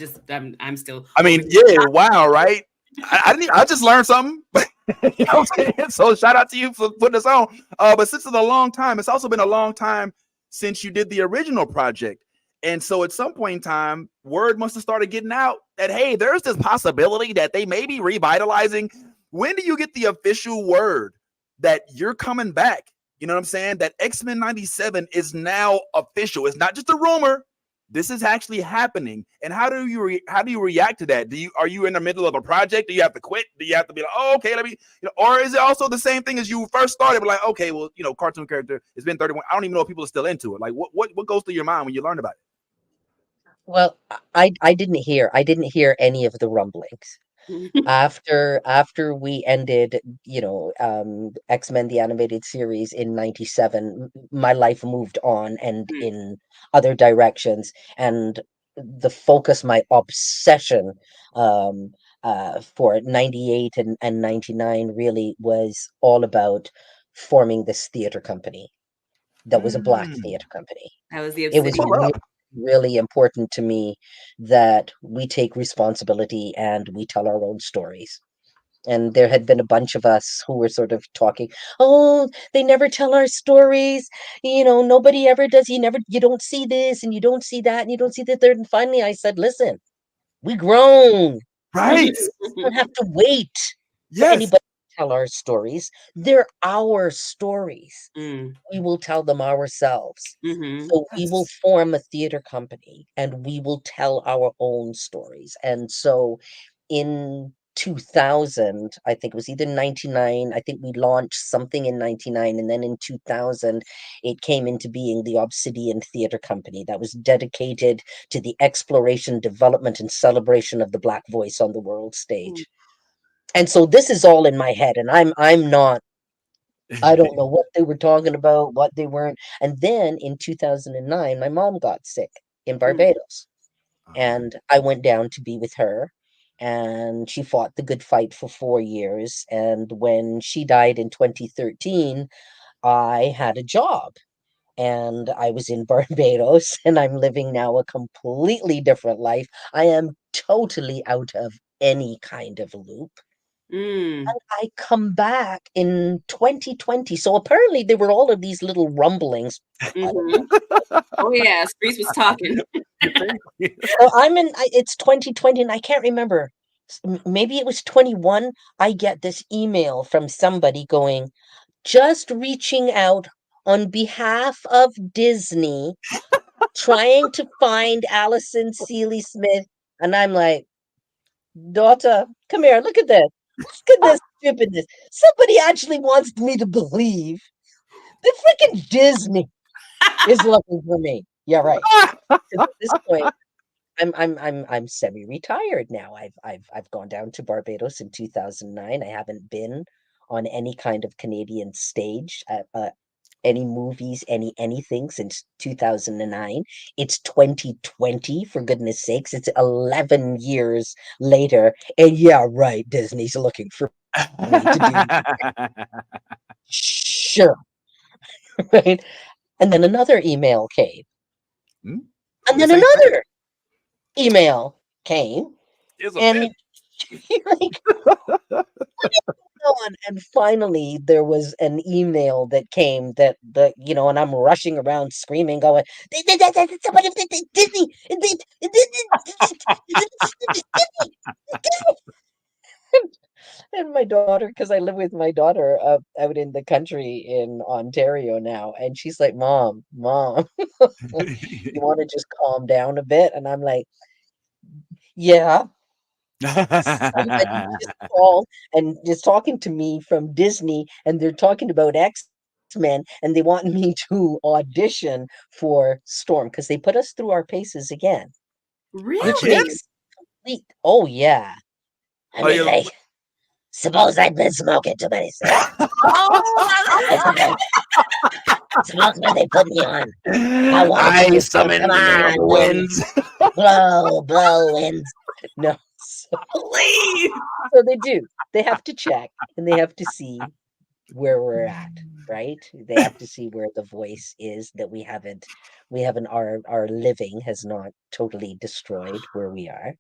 still. I mean, yeah, wow, right? I just learned something. You know what I'm saying? So shout out to you for putting us on. But since it's a long time, it's also been a long time since you did the original project. And so at some point in time, word must have started getting out that, hey, there's this possibility that they may be revitalizing. When do you get the official word that you're coming back? You know what I'm saying? That X-Men 97 is now official. It's not just a rumor. This is actually happening. And how do you react to that? Are you in the middle of a project? Do you have to quit? Do you have to be like, oh, okay, let me, or is it also the same thing as you first started? But like, okay, well, cartoon character, it's been 31. I don't even know if people are still into it. Like, what goes through your mind when you learn about it? Well, I didn't hear any of the rumblings. After we ended, X-Men the animated series in 97, my life moved on and in other directions, and the focus, my obsession for 98 and 99 really was all about forming this theater company that was a Black theater company. That was the It was obsidian. really important to me that we take responsibility and we tell our own stories. And there had been a bunch of us who were sort of talking, oh, they never tell our stories. Nobody ever does. You don't see this and you don't see that and you don't see the third. And finally I said, listen, we grown. Right. We don't have to wait for Yes. anybody to tell our stories. They're our stories. Mm. We will tell them ourselves. Mhm. So we will form a theater company and we will tell our own stories. And so in 2000, I think it was either 99, I think we launched something in 99, and then in 2000 it came into being the Obsidian Theater Company that was dedicated to the exploration, development, and celebration of the Black voice on the world stage. And so this is all in my head, and I'm not, I don't know what they were talking about, what they weren't. And then in 2009, my mom got sick in Barbados. And I went down to be with her. And she fought the good fight for 4 years. And when she died in 2013, I had a job. And I was in Barbados, and I'm living now a completely different life. I am totally out of any kind of loop. Mm. And I come back in 2020. So apparently there were all of these little rumblings. Mhm. Oh yeah, Streets was talking. Well, it's 2020 and I can't remember. Maybe it was 21. I get this email from somebody going, just reaching out on behalf of Disney, trying to find Alison Sealy Smith. And I'm like, daughter, come here, look at this. Look at this stupidness. Somebody actually wants me to believe that freaking Disney is looking for me. Yeah, right. 'Cause at this point, I'm semi-retired now. I've gone down to Barbados in 2009. I haven't been on any kind of Canadian stage, any movies, anything since 2009. It's 2020, for goodness sakes. It's 11 years later, and yeah, right, Disney's looking for me to do. Sure. Right? And then another email came. And then another email came. And you're like, what is going on? And finally there was an email that came and I'm rushing around screaming, going, somebody, Disney, and my daughter, because I live with my daughter out in the country in Ontario now, and she's like, Mom, you want to just calm down a bit? And I'm like, yeah. Somebody just called and is talking to me from Disney, and they're talking about X-Men, and they want me to audition for Storm because they put us through our paces again. Really? Which makes oh yeah. I mean, like, suppose I've been smoking too many cigarettes. Smoke when they put me on. I summon the winds. Blow winds. No. Please. So they do. They have to check and they have to see where we're at, right? They have to see where the voice is that we haven't our living has not totally destroyed where we are.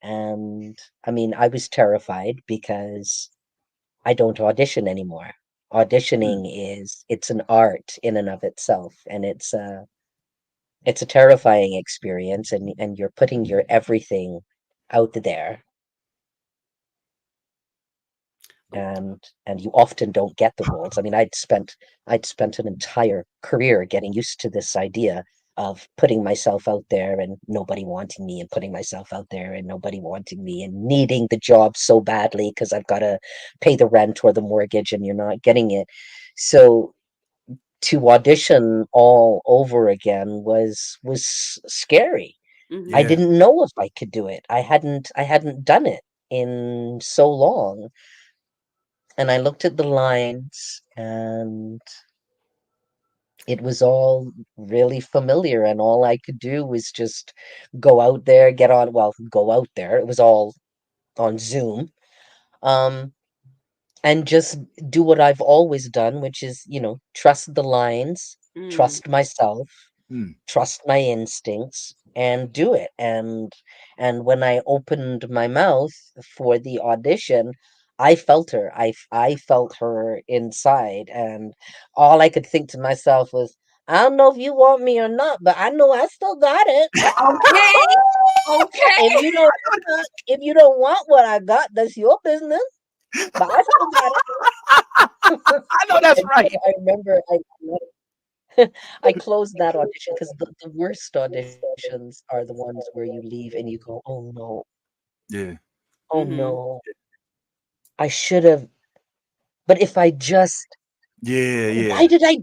And I mean, I was terrified because I don't audition anymore. Mm. Auditioning it's an art in and of itself, and it's a terrifying experience, and you're putting your everything out there, and you often don't get the roles. I mean, I'd spent an entire career getting used to this idea of putting myself out there and nobody wanting me, and putting myself out there and nobody wanting me, and needing the job so badly because I've got to pay the rent or the mortgage and you're not getting it. So to audition all over again was scary. I Yeah. Mhm. didn't know if I could do it. I hadn't done it in so long, and I looked at the lines, and it was all really familiar, and all I could do was just go out there, go out there. It was all on Zoom. Um, and just do what I've always done, which is, trust the lines, Mm. trust myself, Mm. trust my instincts, and do it. And when I opened my mouth for the audition, I felt her. I felt her inside, and all I could think to myself was, I don't know if you want me or not, but I know I still got it. Okay. Okay. If you don't want what I got, that's your business. But I still got it. I know that's And so right. I remember I closed that audition because the worst auditions are the ones where you leave and you go, oh no, Yeah. oh Mhm. no, I should have. But if I just, Yeah. why Yeah. did I,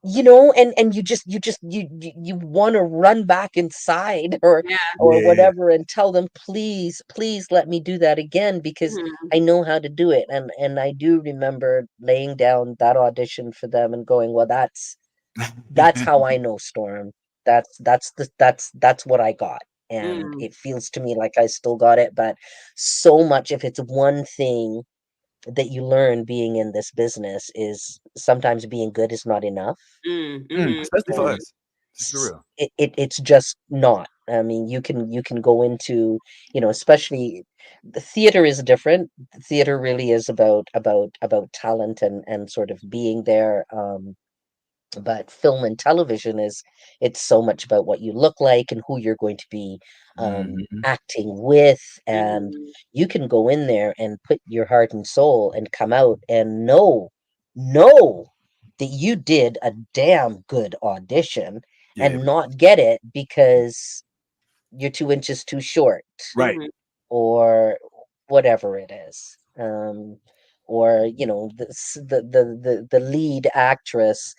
and you want to run back inside Yeah. or Yeah. whatever and tell them, please, please let me do that again because Mhm. I know how to do it. And I do remember laying down that audition for them and going, well, that's how I know Storm. That's what I got. And Mm. it feels to me like I still got it, but so much, if it's one thing that you learn being in this business, is sometimes being good is not enough. Mm. Mm. Mhm. Especially for Mhm. us. For real. It's just not. I mean, you can go into, especially the theater is different. The theater really is about talent and sort of being there. But film and television it's so much about what you look like and who you're going to be Mhm. acting with, and Mhm. you can go in there and put your heart and soul and come out and know that you did a damn good audition Yeah. and not get it because you're 2 inches too short Right. Mhm. or whatever it is. Or the lead actress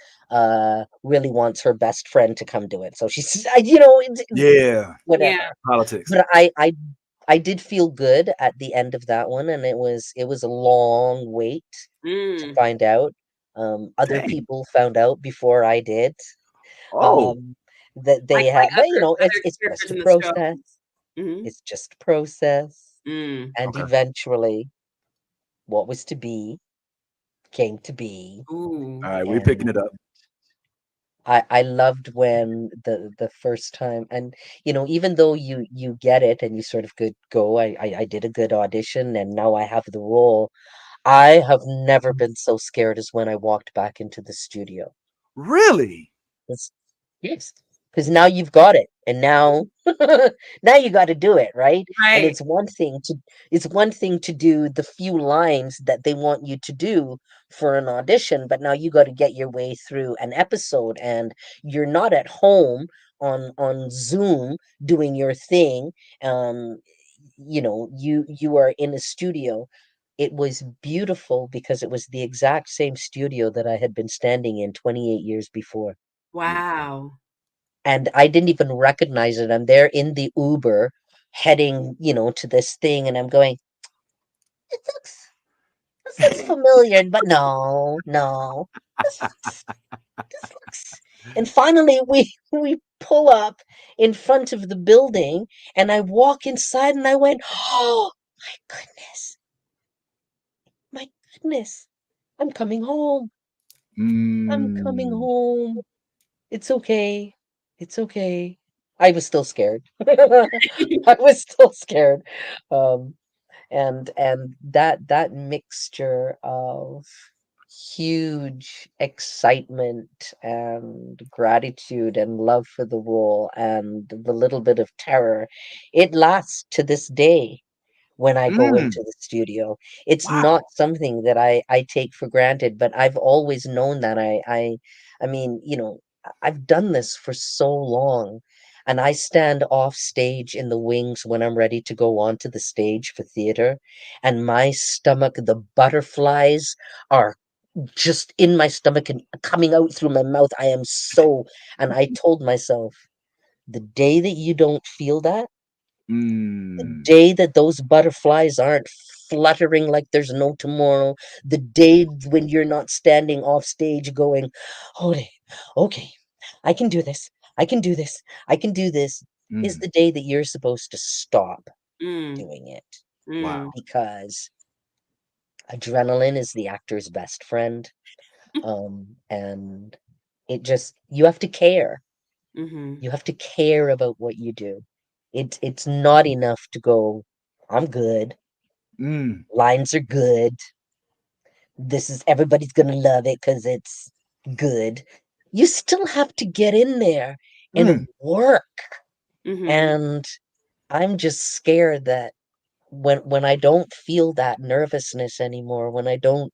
really wants her best friend to come do it, so she's Yeah. Yeah. whatever. Politics. But I did feel good at the end of that one, and it was a long wait to Mm. find out. Other Dang. people found out before I did. Oh. Um, that they Like had, but it's other it's just characters a in the show. process. Mhm. It's just a process. Mm. And Okay. eventually, what was to be came to be. Ooh. All right. We're picking it And up. I loved when the first time, and even though you get it and you sort of go, I did a good audition and now I have the role. I have never been so scared as when I walked back into the studio. Really? It's, yes, because now you've got it, and now now you got to do it, right? And Right. it's one thing to do the few lines that they want you to do for an audition, but now you got to get your way through an episode, and you're not at home on Zoom doing your thing. You are in a studio. It was beautiful because it was the exact same studio that I had been standing in 28 years before. Yeah. Wow. And I didn't even recognize it. I'm there in the Uber heading, to this thing, and I'm going, it looks this looks familiar, but no, no. This looks And finally, we pull up in front of the building, and I walk inside, and I went, "Oh my goodness, my goodness! I'm coming home. I'm coming Mm. home. It's okay. It's okay." I was still scared. I was still scared. Um, and that mixture of huge excitement and gratitude and love for the role and the little bit of terror, it lasts to this day when I go Mm. into the studio. It's not Wow. something that I take for granted, but I've always known that I mean, I've done this for so long, and I stand off stage in the wings when I'm ready to go onto the stage for theater, and my stomach, the butterflies are just in my stomach and coming out through my mouth. And I told myself, the day that you don't feel that, the Mm. day that those butterflies aren't fluttering like there's no tomorrow, the day when you're not standing off stage going, "Holy, okay, I can do this, I can do this, I can do this," is Mm. the day that you're supposed to stop Mm, doing it. mm, Wow. Because adrenaline is the actor's best friend. And you have to care. mhm, You have to care about what you do. It's not enough to go, "I'm good. Mm. Lines are good. This is everybody's gonna love it because it's good." You still have to get in there and Mm. work. mhm, And I'm just scared that when I don't feel that nervousness anymore, when I don't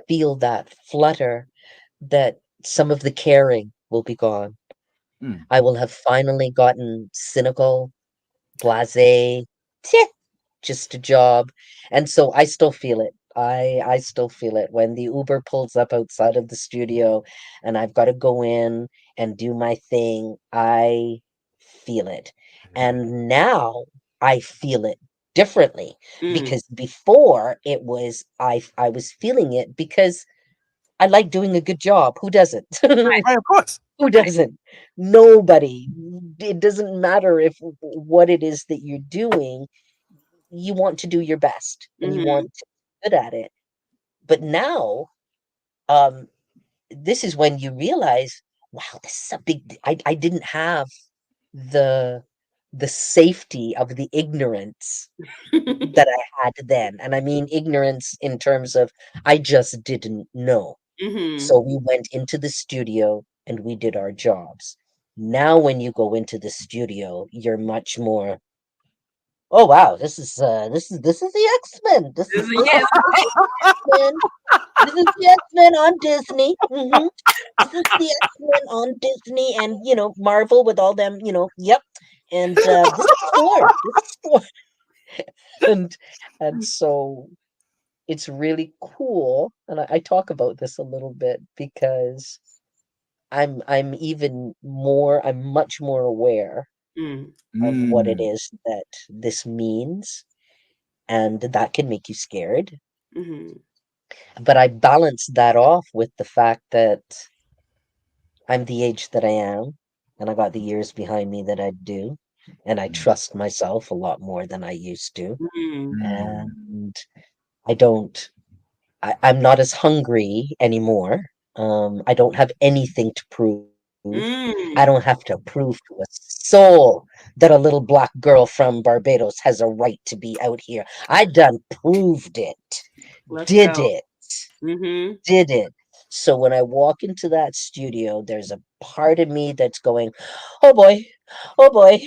feel that flutter, that some of the caring will be gone. Mm. I will have finally gotten cynical, blasé, "Tch, just a job." And so I still feel it. I still feel it when the Uber pulls up outside of the studio and I've got to go in and do my thing. I feel it. And now I feel it differently, mm. because before it was I was feeling it because I like doing a good job. Who doesn't? Right, Right, of course. Who right. doesn't? Nobody. It doesn't matter if what it is that you're doing, you want to do your best and you Mhm, want to be good at it. But now, um, this is when you realize, wow, this is a I didn't have the the safety of the ignorance that I had then. And I mean ignorance in terms of I just didn't know. mhm. So we went into the studio and we did our jobs. Now, when you go into the studio, you're much more, "Oh wow, this is the X-Men. This is the Yes. X-Men. This is the X-Men on Disney. This is the X-Men on Disney and Marvel with all them, yep. And this is Thor. This is Thor." And so it's really cool. And I talk about this a little bit because I'm much more aware Mm, of what it Mm. is that this means, and that can make you scared. mhm, But I balance that off with the fact that I'm the age that I am, and I got the years behind me that I do, and I Mm. trust myself a lot more than I used to. mm, Mm. And I don't, I'm not as hungry anymore. I don't have anything to prove. I don't have mm. to prove to a soul that a little black girl from Barbados has a right to be out here. I done proved it, Let's did go. it, Mhm. did it. So when I walk into that studio, there's a part of me that's going, "Oh boy, oh boy,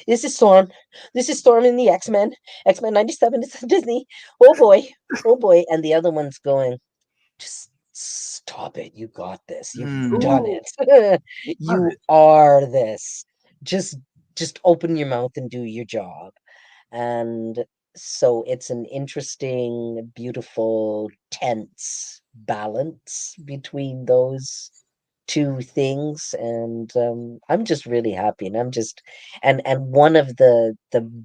this is Storm. This is Storm in the X-Men. X-Men 97 is Disney. Oh boy, oh boy." And the other one's going, "Just stop it. You got this. You've Mm. done Ooh. it. Love You it. are this. Just just open your mouth and do your job." And so it's an interesting, beautiful, tense balance between those two things. And I'm just really happy. And and one of the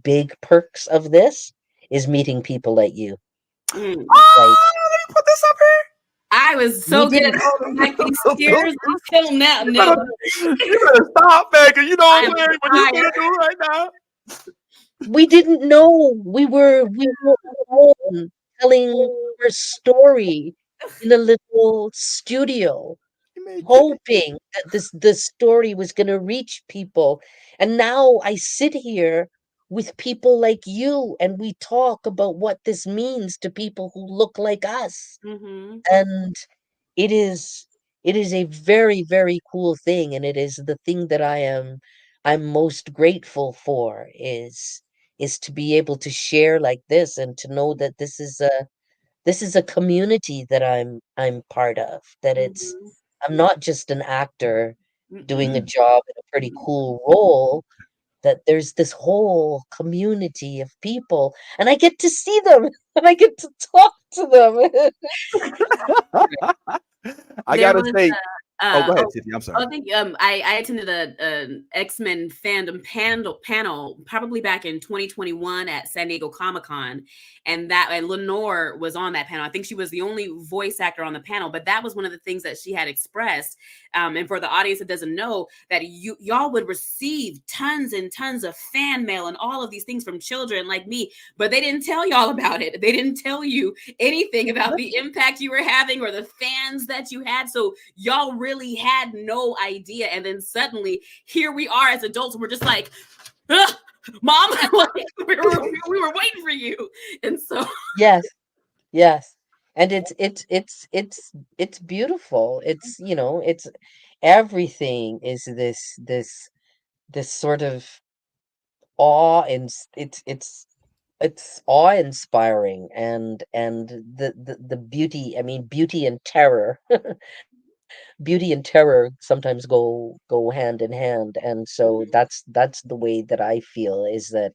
big perks of this is meeting people like you. Mm. Like, Oh, let me put this up here. I I was so good at holding back these tears until now. You No, better stop, man, because you know I what am I'm saying? What you're tired. gonna do right now. we didn't know we were alone telling our story in a little studio, You made Tiffany. hoping that this story was going to reach people. And now I sit here with people like you, and we talk about what this means to people who look like us. Hmm. And it is it is a very, very cool thing, and it is the thing that I'm most grateful for is to be able to share like this, and to know that this is a community that I'm part of, that it's Hmm. I'm not just an actor doing a Mm-mm. Mm. job in a pretty cool role, that there's this whole community of people, and I get to see them and I get to talk to them. I There gotta was say, oh, go ahead, oh, Tiffany. I'm sorry. I think I attended a X-Men fandom panel probably back in 2021 at San Diego Comic-Con, and Lenore was on that panel. I think she was the only voice actor on the panel, but that was one of the things that she had expressed. And for the audience that doesn't know, that y'all would receive tons and tons of fan mail and all of these things from children like me, but they didn't tell y'all about it. They didn't tell you anything about the impact you were having or the fans that you had. So y'all really had no idea. And then suddenly here we are as adults. We're just like, "Ugh, Mom, like, we were waiting for you." And so, Yes, yes. And it's beautiful. It's everything is this sort of awe, and it's awe-inspiring, and the beauty, I mean, beauty and terror. Beauty and terror sometimes go hand in hand, and so that's the way that I feel, is that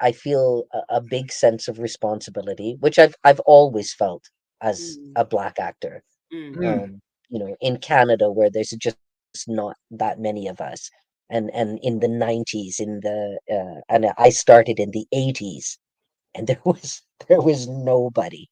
I feel a big sense of responsibility, which I've always felt as mm, a black actor. mm, Mm. In Canada, where there's just not that many of us, and in the 90s, and I started in the 80s, and there was nobody.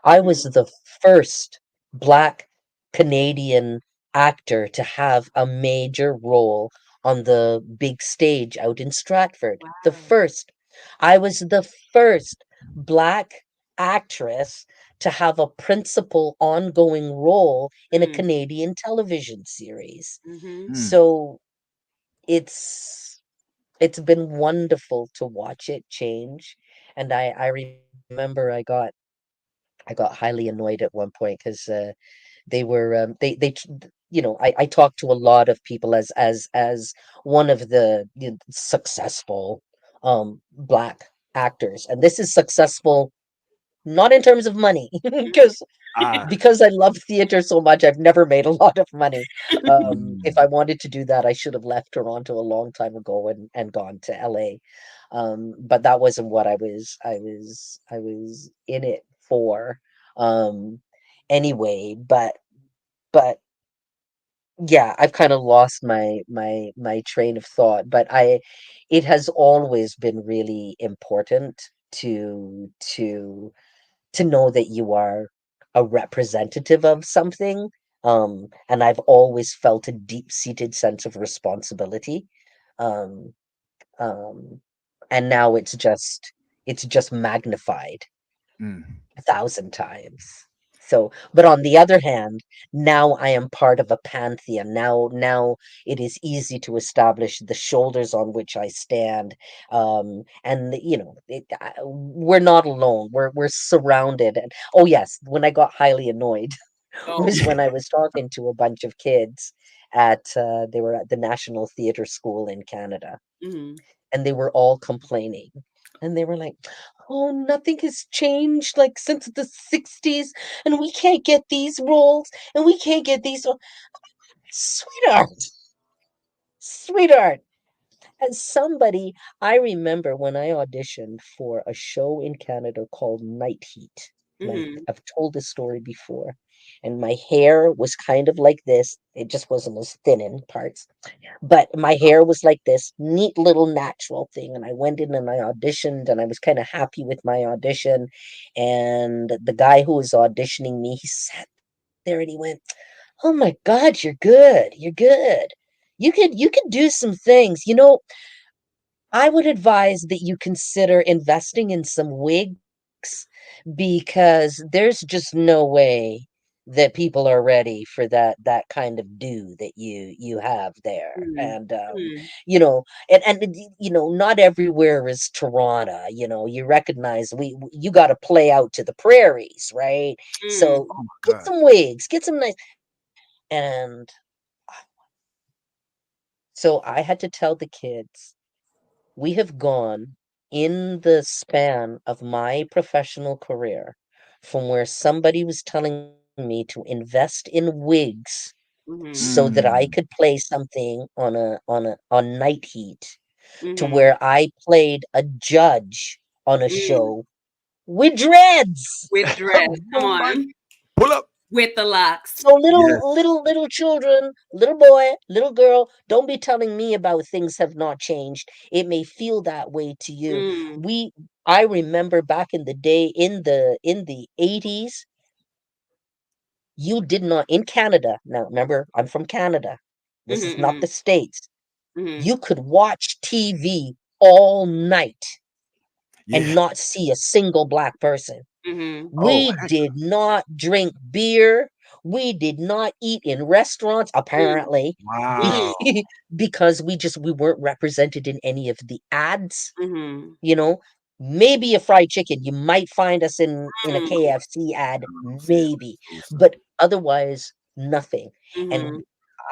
I was mm. the first Black Canadian actor to have a major role on the big stage out in Stratford. The Wow. first. I was the first Black actress to have a principal ongoing role in a Mm, Canadian television series. mm-hmm. Mm. So it's been wonderful to watch it change. And I remember I got highly annoyed at one point because they were they I talked to a lot of people as one of the successful Black actors, and this is successful not in terms of money, because Ah. I love theater so much, I've never made a lot of money. If I Mm. wanted to do that, I should have left Toronto a long time ago and gone to LA. But that wasn't what I was in it for. Um, anyway, but yeah, I've kind of lost my train of thought, but I it has always been really important to know that you are a representative of something. And I've always felt a deep-seated sense of responsibility. Um, um, and now it's just magnified Mm. 1,000 times. So, but on the other hand, now I am part of a pantheon. Now it is easy to establish the shoulders on which I stand. And we're not alone. We're surrounded. And oh yes, when I got highly annoyed Oh, was when I was talking to a bunch of kids they were at the National Theatre School in Canada, mm-hmm. and they were all complaining. And they were like, "Oh, nothing has changed like since the 60s, and we can't get these roles, and we can't get these." Sweetheart, sweetheart. As somebody, I remember when I auditioned for a show in Canada called Night Heat. And Mm-hmm. I've told this story before. And my hair was kind of like this. It just wasn't as thin in parts. But my hair was like this neat little natural thing. And I went in and I auditioned, and I was kind of happy with my audition. And the guy who was auditioning me, he sat there and he went, "Oh my God, you're good. You're good. You could do some things. I would advise that you consider investing in some wigs because there's just no way that people are ready for that kind of do that you have there. Mm, And mm, not everywhere is Toronto. You recognize you got to play out to the prairies, right? So mm, Oh my get God. some wigs, get some nice. And so I had to tell the kids, we have gone in the span of my professional career from where somebody was telling me to invest in wigs so mhm, that I could Mm. play something on Night Heat, to mhm, where I played a judge on a mm. show with dreads. With dreads. Come Oh my, on. pull up. With the locks. So little Yes. little children, little boy, little girl, don't be telling me about things have not changed. It may feel that way to you. Mm, I remember back in the day, in the 80s, you did not, in Canada. Now remember, I'm from Canada. This is not mhm, the States. mhm, You could watch TV all night and Yeah. not see a single black person. mhm, Oh, We heck. did not drink beer. We did not eat in restaurants, mm, apparently. We mm, Wow. because we weren't represented in any of the ads, mhm, you know. Maybe a fried chicken. You might find us in a mm, KFC ad, Oh, yeah, maybe, food stuff. but otherwise nothing. And mhm,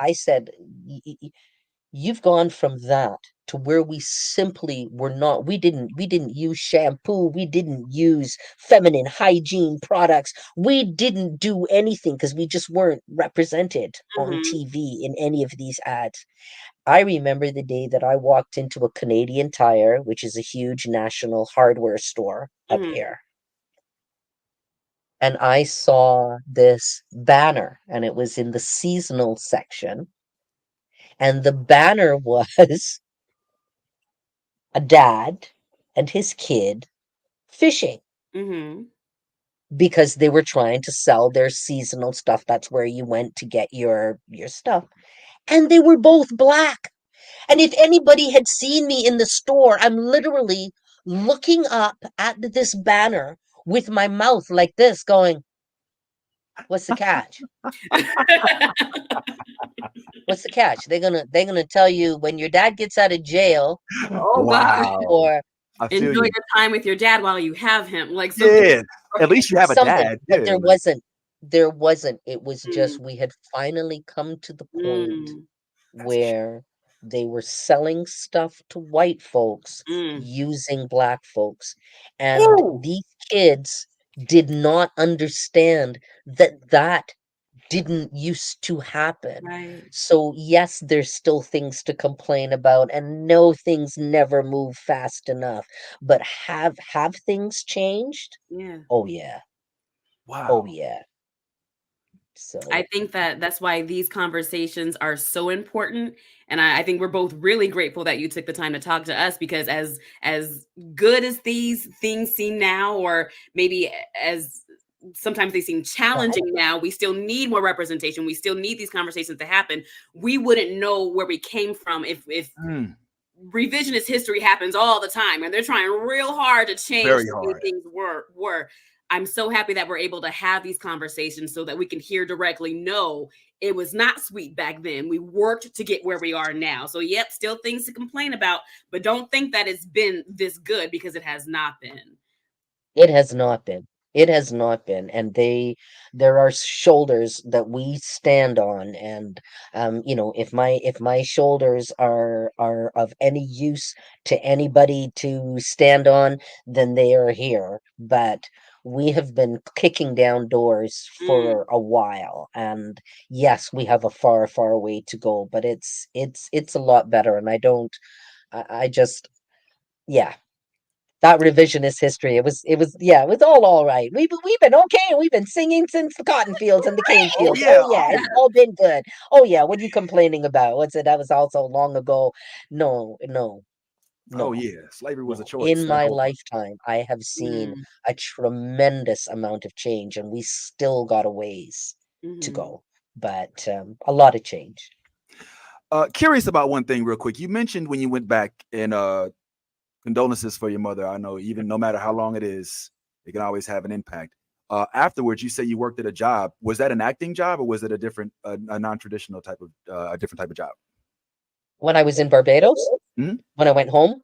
I said, You've gone from that to where we simply were not, we didn't use shampoo, we didn't use feminine hygiene products, we didn't do anything because we just weren't represented on mhm, TV in any of these ads. I remember the day that I walked into a Canadian Tire, which is a huge national hardware store up mhm, here, and I saw this banner, and it was in the seasonal section, and the banner was a dad and his kid fishing mhm, because they were trying to sell their seasonal stuff. That's where you went to get your stuff. And they were both black. And if anybody had seen me in the store, I'm literally looking up at this banner with my mouth like this, going, "What's the catch? What's the catch? They're gonna tell you when your dad gets out of jail, Oh God. Wow. or I feel Enjoy you. your time with your dad while you have him. Like something. Yeah. At least you have a something." dad. But Yeah. there Like, wasn't. There wasn't. It was Mm, just we had finally come to the point mm, that's a shame. where they were selling stuff to white folks mm, using black folks. And Woo! these kids did not understand that didn't used to happen. right. So, yes, there's still things to complain about, and no, things never move fast enough. But have things changed? Yeah. Oh, yeah. Oh, Wow. yeah. I So, think that that's why these conversations are so important, and I think we're both really grateful that you took the time to talk to us because as good as these things seem now, or maybe as sometimes they seem right. challenging now, we still need more representation. We still need these conversations to happen. We wouldn't know where we came from if Mm, revisionist history happens all the time and they're trying real hard to change very the way hard. things were. I'm so happy that we're able to have these conversations so that we can hear directly, no, it was not sweet back then. We worked to get where we are now. So yep, still things to complain about, but don't think that it's been this good because it has not been. It has not been. It has not been. And there are shoulders that we stand on. And if my shoulders are of any use to anybody to stand on, then they are here. But we have been kicking down doors Mm, for a while. And yes, we have a far, far way to go, but it's a lot better. And I just, yeah, that revisionist history. Yeah, it was all right. We've been okay. We've been singing since the cotton fields and the cane Oh fields. yeah. Oh yeah, Oh, it's all been good. Oh yeah, what are you complaining about? What's it? That was also long ago. No, no, oh no, yeah. Slavery was a no. choice. In That my whole lifetime, I have seen mm. a tremendous amount of change, and we still got a ways. to Mhm. go, but a lot of change. Curious about one thing, real quick. You mentioned when you went back, and condolences for your mother. I know, even no matter how long it is, it can always have an impact. Afterwards, you say you worked at a job. Was that an acting job, or was it a different, a non-traditional type of, a different type of job? When I was in Barbados, Mhm. when I went home,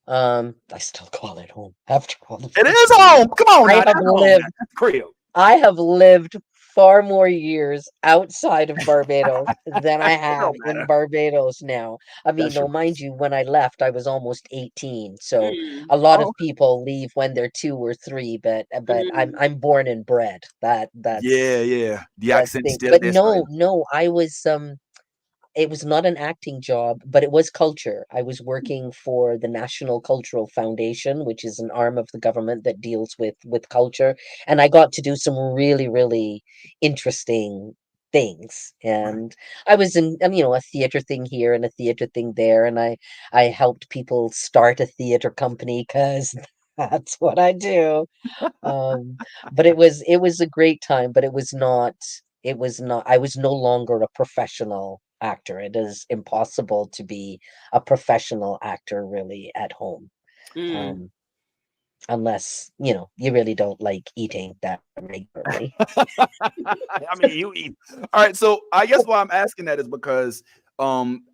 I still call it home after all It these is years. home. Come on I now, have that's home. Now. lived That's crib. I have lived far more years outside of Barbados than I It have don't in matter. Barbados now. I mean, That's no, your mind race. you, when I left, I was almost 18. So Mm. a lot of Oh, people leave when they're 2 or 3, but I'm Mm. I'm born and bred. yeah, yeah. The That's accent thing. still But there, so no, I was it was not an acting job, but it was culture. I was working for the National Cultural Foundation, which is an arm of the government that deals with culture, and I got to do some really, really interesting things. right. And I was in, a theater thing here and a theater thing there, and I helped people start a theater company because that's what I do. Um, but it was a great time, but it was not I was no longer a professional actor. It is impossible to be a professional actor really at home. Mm. Um, unless, you really don't like eating that regularly. I mean, you eat. All right, so I guess why I'm asking that is because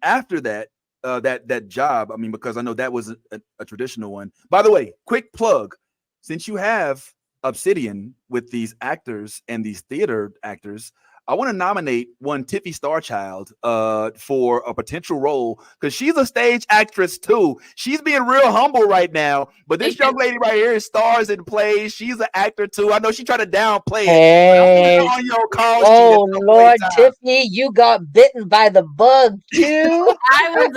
after that, that job, I mean, because I know that was a traditional one. By the way, quick plug: since you have Obsidian with these actors and these theater actors, I want to nominate one Tiffy Starchild for a potential role because she's a stage actress too. She's being real humble right now, but this young lady right here stars in plays. She's an actor too. I know she tried to downplay it, but I want her Hey, on your call sheet at oh some point Lord, in time. Tiffany, you got bitten by the bug too. I was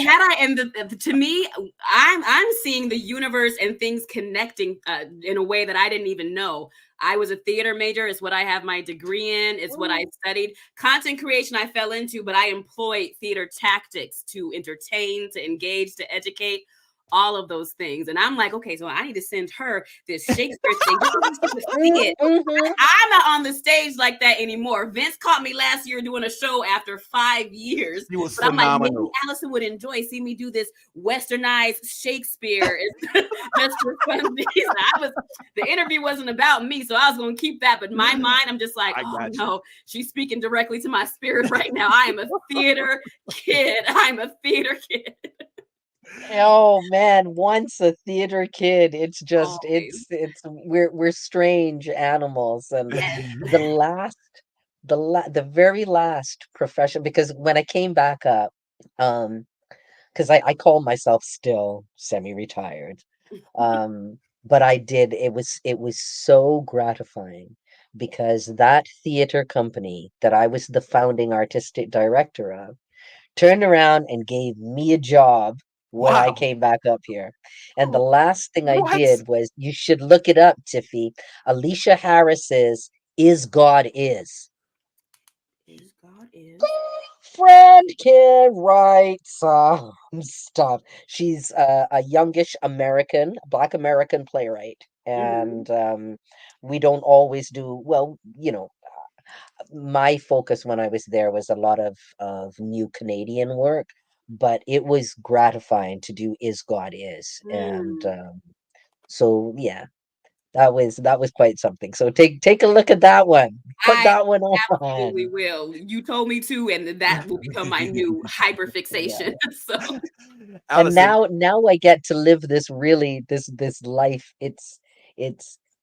had I and to me, I'm seeing the universe and things connecting in a way that I didn't even know. I was a theater major. It's what I have my degree in. It's what I studied. Content creation I fell into, but I employ theater tactics to entertain, to engage, to educate. All of those things. And I'm like, okay, so I need to send her this Shakespeare thing just so she can see it. Mm-hmm. I'm not on the stage like that anymore. Vince caught me last year doing a show after 5 years, She was but I'm like, maybe phenomenal. Allison would enjoy seeing me do this westernized Shakespeare just for fun. The interview wasn't about me, so I was gonna keep that. But in my mind, I'm just like, I oh got you. no, she's speaking directly to my spirit right now. I am a theater kid. I'm a theater kid. Oh man, once a theater kid, it's just Always. we're strange animals. And Yes. the last the very last profession, because when I came back up, um because I call myself still semi-retired. But it was so gratifying because that theater company that I was the founding artistic director of turned around and gave me a job when I Wow. came back up here. And the last thing I What? did was, you should look it up, Tiffy. Alicia Harris's Is God Is. Is God is. Friend can write some stuff. She's a youngish American, Black American playwright. Mhm. And we don't always do, well, my focus when I was there was a lot of new Canadian work, but it was gratifying to do Is God Is. And Mm. so yeah, that was quite something. So take a look at that one. Put I that one absolutely on. will. You told me to, and that will become my new hyper Yeah. fixation. So And Allison, now I get to live this life. It's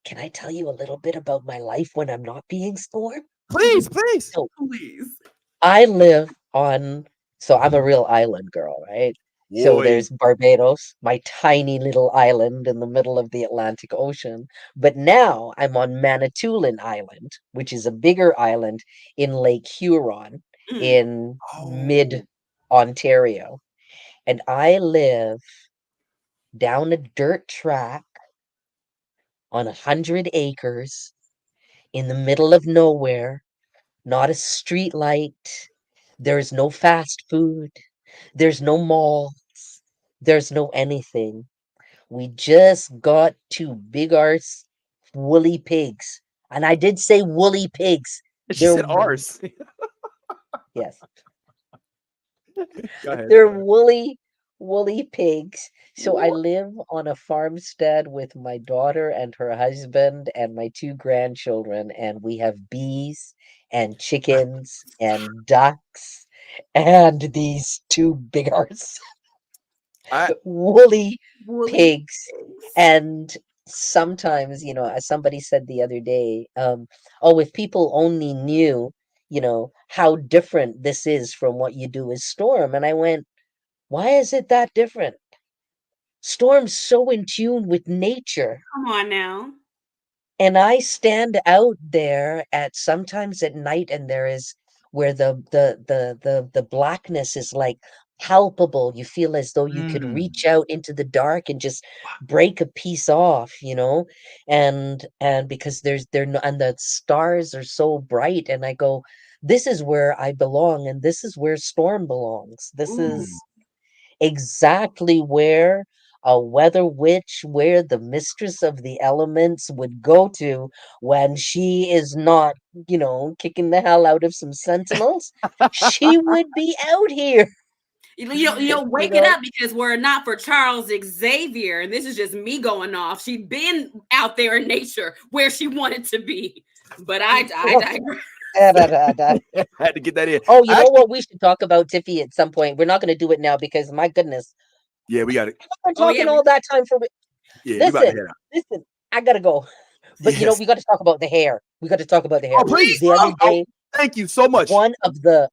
can I tell you a little bit about my life when I'm not being stormed? please, please. So please. I live on, so I'm a real island girl, right? So Boy, there's Barbados, my tiny little island in the middle of the Atlantic Ocean. But now I'm on Manitoulin Island, which is a bigger island in Lake Huron Mm. in oh, mid Ontario. And I live down a dirt track on 100 acres in the middle of nowhere, not a street light. There's no fast food. There's no malls. There's no anything. We just got two big arse woolly pigs. And I did say woolly pigs She They're said ours. yes, Go ahead. they're woolly pigs. So I live on a farmstead with my daughter and her husband and my two grandchildren, and we have bees and chickens and ducks and these two big arse I woolly Woolly pigs. And sometimes, as somebody said the other day, oh, if people only knew, how different this is from what you do as Storm. And I went, why is it that different? Storm's so in tune with nature. Come on now. And I stand out there at sometimes at night, and there is where the blackness is like palpable. You feel as though you could mm, reach out into the dark and just break a piece off, and because they're no, and the stars are so bright, and I go, this is where I belong, and this is where Storm belongs. This Ooh. is exactly where a weather witch, where the mistress of the elements would go to when she is not, kicking the hell out of some sentinels. She would be out here, you Wake it know. up because were it not for Charles Xavier, and this is just me going off, she'd been out there in nature where she wanted to be. But I digress. Da, da, da, da. had to get that in. Oh, you know Actually, what? We should talk about Tiffy at some point. We're not going to do it now because, my goodness, yeah, we got it. we're Oh yeah, talking all that time for. Yeah, we about to Listen, head out. listen. I gotta go. But Yes. we got to talk about the hair. We got to talk about the hair. Oh, please. The other day, Thank you so much. one of the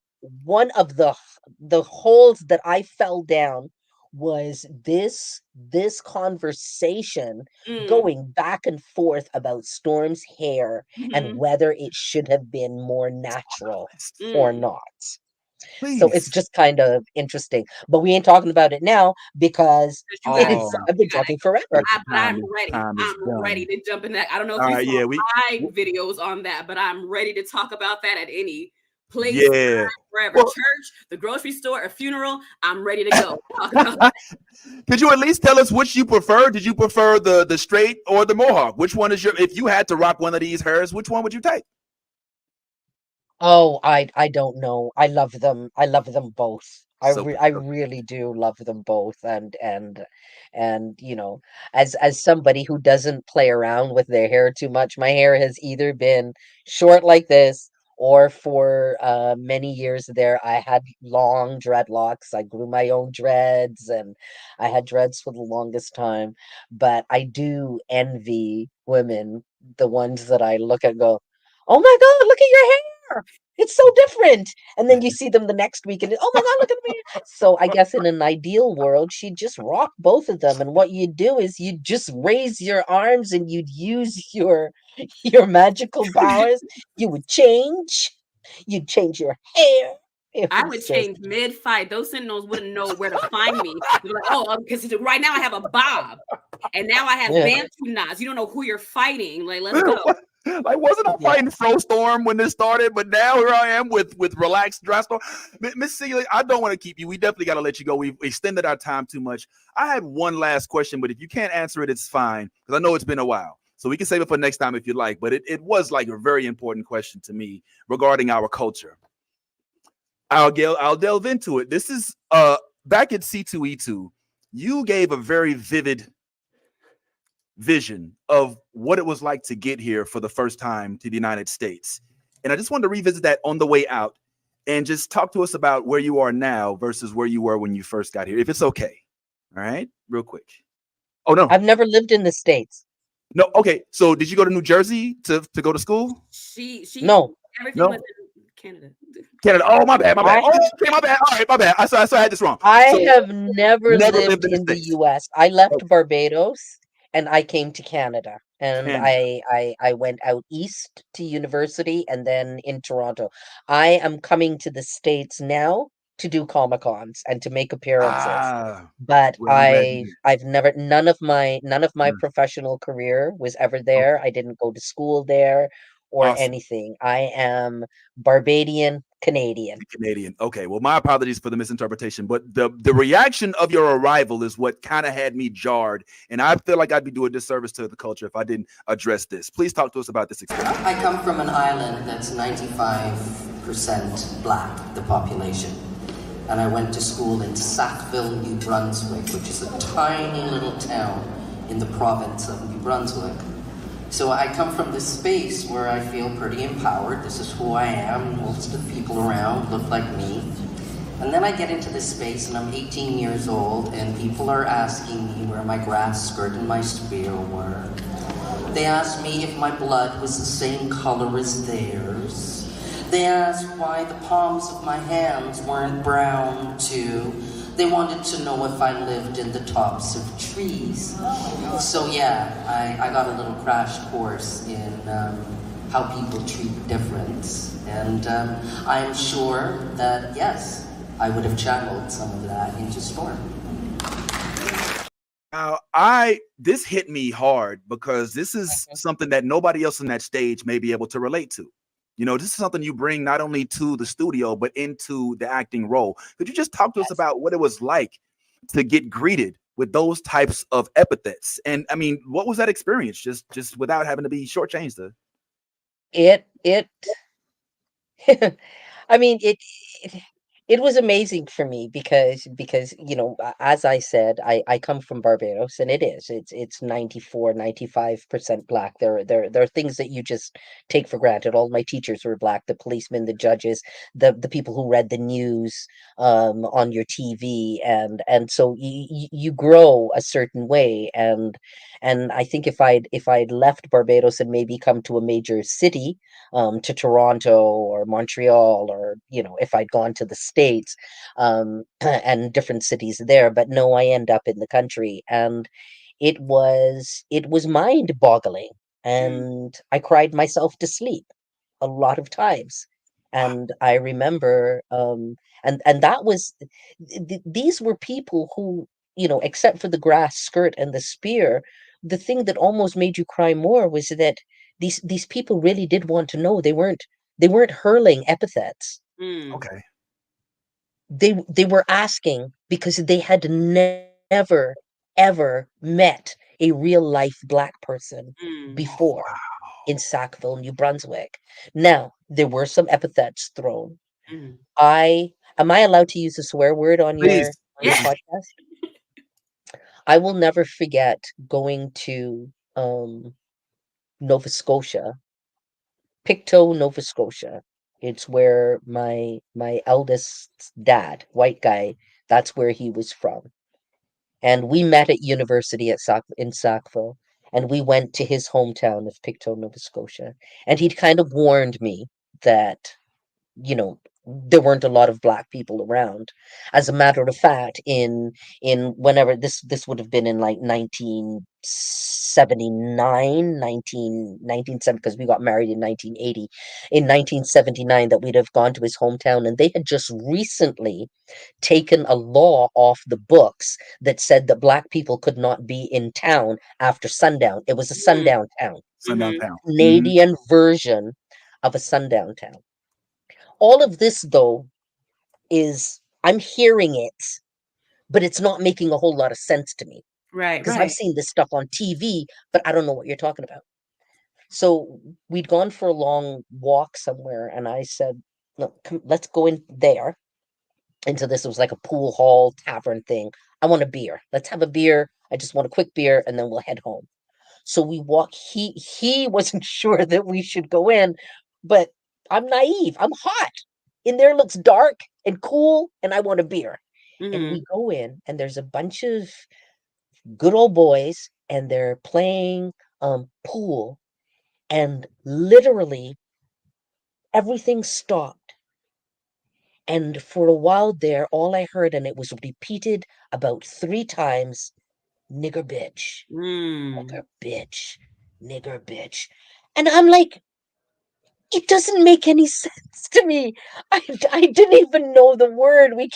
holes that I fell down was this conversation Mm, going back and forth about Storm's hair and mhm, whether it should have been more natural or mm. not. So it's Please. just kind of interesting. But we ain't talking about it now because But you gotta Oh, go. I've You been gotta talking go. forever. But I'm ready. time is I'm ready done. to jump in that. I don't know if All you right, saw yeah, my videos on that, but I'm ready to talk about that at any place, yeah. time, wherever. Well, Church, the grocery store, a funeral. I'm ready to go. Talk about that. could you at least tell us which you prefer? Did you prefer the straight or the mohawk? Which one is your? If you had to rock one of these hairs, which one would you take? Oh, I don't know. I love them. I love them both. So, I really do love them both. And as somebody who doesn't play around with their hair too much, my hair has either been short like this, or for many years there I had long dreadlocks. I grew my own dreads, and I had dreads for the longest time. But I do envy women, the ones that I look at and go, "Oh my God, look at your hair. It's so different." And then you see them the next week and, "Oh my God, look at me." So I guess in an ideal world, she'd just rock both of them. And what you'd do is you'd just raise your arms and you'd use your magical powers. You would change. You'd change your hair. It I would was just change mid-fight. Those sentinels wouldn't know where to find me. They'd be like, oh, because right now I have a bob, and now I have yeah, Bantu knots. You don't know who you're fighting. Like, let's go. like, wasn't I yeah. fighting Frostorm when this started? But now here I am with relaxed dry storm. Miss Sealy, I don't want to keep you. We definitely got to let you go. We've extended our time too much. I had one last question, but if you can't answer it, it's fine because I know it's been a while. So we can save it for next time if you like. But it was like a very important question to me regarding our culture. I'll delve into it. This is back at C2E2. You gave a very vivid vision of what it was like to get here for the first time to the United States. And I just wanted to revisit that on the way out and just talk to us about where you are now versus where you were when you first got here, if it's okay. All right, real quick. Oh, no. I've never lived in the States. No. Okay. So did you go to New Jersey to go to school? She No, everything No. was in Canada. Canada. Oh, my bad. My bad. I Oh, okay, my bad. All right, my bad. I had this wrong. I So have never never lived lived in the in the States. US. I Oh, left Barbados and I came to Canada. And Canada. I went out east to university and then in Toronto. I am coming to the States now to do Comic-Cons and to make appearances. Ah, But well, I'm glad you did. I've never none of my Mm, professional career was ever okay. there. I didn't go to school there or Awesome. anything. I am Barbadian Canadian. Canadian. Okay, well, my apologies for the misinterpretation, but the reaction of your arrival is what kind of had me jarred, and I feel like I'd be doing disservice to the culture if I didn't address this. Please talk to us about this experience. I come from an island that's 95% black, the population. And I went to school in Sackville, New Brunswick, which is a tiny little town in the province of New Brunswick. So I come from this space where I feel pretty empowered. This is who I am. Most of the people around look like me. And then I get into this space and I'm 18 years old and people are asking me where my grass skirt and my spear were. They asked me if my blood was the same color as theirs. They asked why the palms of my hands weren't brown too. They wanted to know if I lived in the tops of trees. So yeah, I got a little crash course in how people treat difference. And I'm sure that, yes, I would have channeled some of that into Storm. Now, this hit me hard because this is something that nobody else on that stage may be able to relate to. You know, this is something you bring not only to the studio, but into the acting role. Could you just talk to us about what it was like to get greeted with those types of epithets? And I mean, what was that experience? Just without having to be shortchanged. It I mean, it was amazing for me because as I said, I come from Barbados, and it's 94-95% black. There are things that you just take for granted. All my teachers were black, the policemen, the judges, the people who read the news on your TV, and so you grow a certain way. And I think if I'd left Barbados and maybe come to a major city, to Toronto or Montreal, or if I'd gone to the States, and different cities there. But no, I end up in the country, and it was mind-boggling, and I cried myself to sleep a lot of times. And I remember, and that was these were people who, except for the grass skirt and the spear, the thing that almost made you cry more was that these people really did want to know. They weren't hurling epithets. Okay. They were asking because they had never ever met a real life black person before in Sackville, New Brunswick. Now, there were some epithets thrown. Am I allowed to use a swear word on Please. your podcast? I will never forget going to Nova Scotia, Pictou, Nova Scotia. It's where my eldest dad, white guy, that's where he was from. And we met at university in Sackville, and we went to his hometown of Pictou, Nova Scotia. And he'd kind of warned me that, there weren't a lot of black people around. As a matter of fact, in whenever this would have been in like 1979, 1970, because we got married in 1980, in 1979, that we'd have gone to his hometown, and they had just recently taken a law off the books that said that black people could not be in town after sundown. It was a sundown town. Sundown town. Canadian version of a sundown town. All of this, though, I'm hearing it, but it's not making a whole lot of sense to me. Right. Because I've seen this stuff on TV, but I don't know what you're talking about. So we'd gone for a long walk somewhere, and I said, "Look, let's go in there." And so this was like a pool hall tavern thing. I want a beer. Let's have a beer. I just want a quick beer, and then we'll head home. So we walk. He wasn't sure that we should go in, but I'm naive. I'm hot. In there looks dark and cool, and I want a beer. And we go in, and there's a bunch of good old boys, and they're playing pool, and literally everything stopped. And for a while there, all I heard, and it was repeated about 3 times, nigger bitch, nigger bitch, nigger bitch. And I'm like, it doesn't make any sense to me. I didn't even know the word. I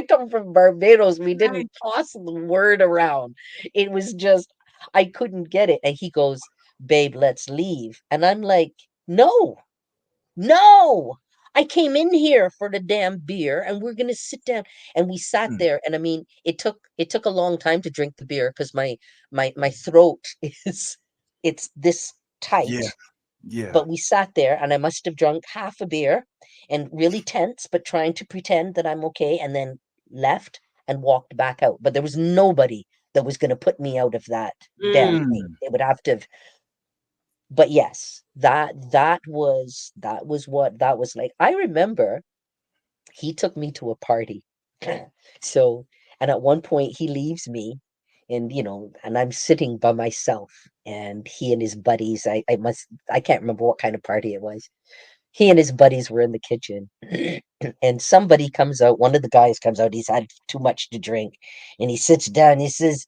come from Barbados. We didn't toss the word around. It was just, I couldn't get it. And he goes, "Babe, let's leave." And I'm like, no, I came in here for the damn beer, and we're gonna sit down. And we sat Mm. there, and I mean, it took a long time to drink the beer because my throat it's this tight. Yeah. Yeah. But we sat there, and I must have drunk half a beer, and really tense, but trying to pretend that I'm okay, and then left and walked back out. But there was nobody that was gonna put me out of that damn Mm. thing. They would have to. But yes, that was what that was like. I remember he took me to a party. So, and at one point he leaves me, and and I'm sitting by myself, and he and his buddies, I can't remember what kind of party it was. He and his buddies were in the kitchen. And somebody comes out, one of the guys comes out, he's had too much to drink, and he sits down, he says,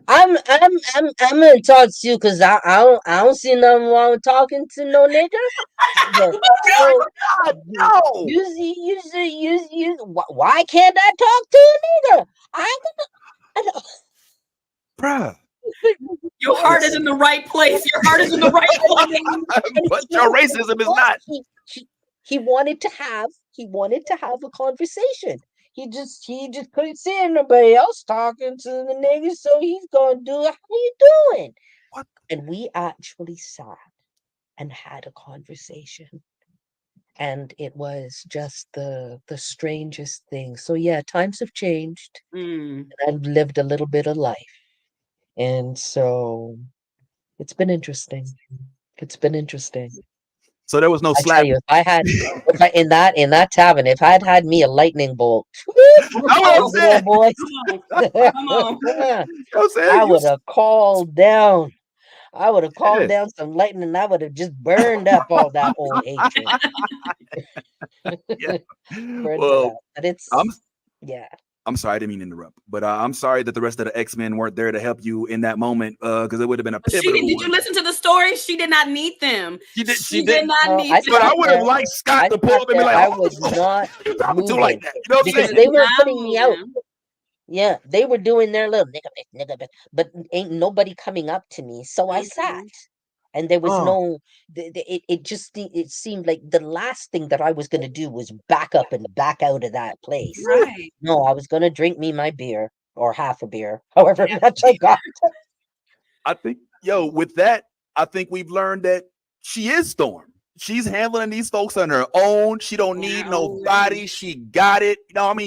I'm gonna talk to you because I don't see nothing wrong with talking to no nigga. But so God, no. why can't I talk to a nigga? I Bruh. Your heart is in the right place. Your heart is in the right place. But your racism is not. He wanted to have a conversation. He just couldn't see anybody else talking to the niggas, so he's gonna do it. How you doing? What? And we actually sat and had a conversation. And it was just the strangest thing. So yeah, times have changed. Mm. And I've lived a little bit of life. And so it's been interesting. It's been interesting. So there was no I tell slap. you, in that tavern, if I'd had me a lightning bolt, I'm saying. boy, Come on. I'm saying, I you would have called down. I would have called Yeah. down some lightning, and I would have just burned up all that old hatred. Yeah. Burned it Well, up. But it's I'm yeah. I'm sorry, I didn't mean to interrupt, but I'm sorry that the rest of the X-Men weren't there to help you in that moment, because it would have been a pivotal. Did you listen to the story? She did not need them. She did. She did not No, need I them. But I sat would have there. liked Scott I to pull sat up and be there. like, I "Oh, was not you talking to moving like that?" You know what I'm because saying? they were Not putting me out. moving. Yeah, they were doing their little nigga bitch, but ain't nobody coming up to me. So I sat, and there was Oh. no. It seemed like the last thing that I was gonna do was back up and back out of that place. Right. No, I was gonna drink me my beer or half a beer, however much I got. I think, with that, I think we've learned that she is Storm. She's handling these folks on her own. She don't need nobody. She got it.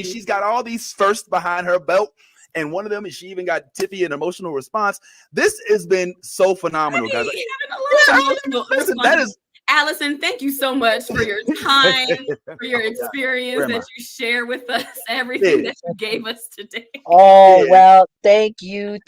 She's got all these firsts behind her belt. And one of them is she even got Tiffy an emotional response. This has been so phenomenal, guys. Listen, that is Alison, thank you so much for your time, for your experience that you share with us, everything that you gave us today. Oh, well, thank you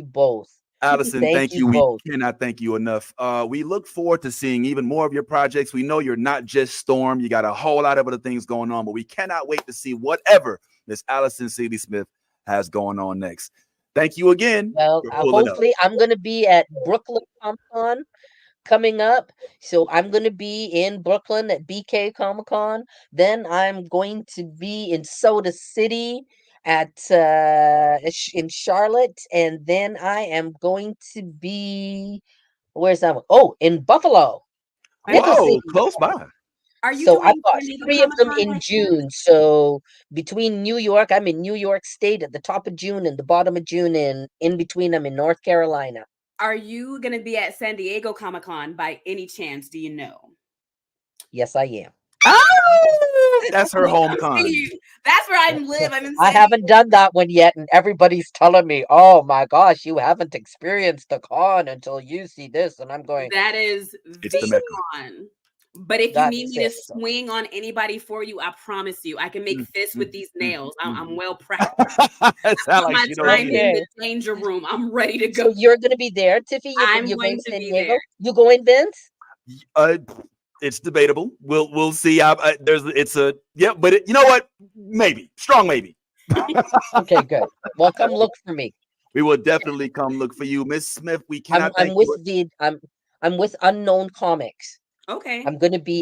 both. Alison, thank you. both. We cannot thank you enough. We look forward to seeing even more of your projects. We know you're not just Storm. You got a whole lot of other things going on, but we cannot wait to see whatever Miss Alison Sealy Smith has going on next. Thank you again. Well, hopefully I'm going to be at Brooklyn Comic-Con coming up. So I'm going to be in Brooklyn at BK Comic-Con. Then I'm going to be in Soda City at in Charlotte, and then I am going to be where's that one? Oh, in Buffalo. Whoa, close by. Are you So I've got San Diego 3 of them Comic-Con in next year? June. So between New York, I'm in New York State at the top of June and the bottom of June, and in between I'm in North Carolina. Are you going to be at San Diego Comic-Con by any chance? Do you know? Yes, I am. Oh, that's her home con. That's where I live. I'm in I haven't done that one yet, and everybody's telling me, "Oh my gosh, you haven't experienced the con until you see this." And I'm going, that is It's the the Mecca. con. But if you That's need me to it. swing on anybody for you, I promise you, I can make fists with these nails. I'm well It practiced. sounds My like she time don't. in the danger room. I'm ready to go. So you're going to be there, Tiffy? I'm You're going to San be Diego? there. You going, Vince? It's debatable. We'll see. But you know what? Maybe strong, maybe. Okay, good. Well, come look for me. We will definitely come look for you, Miss Smith. We cannot. I'm with Unknown Comics. Okay.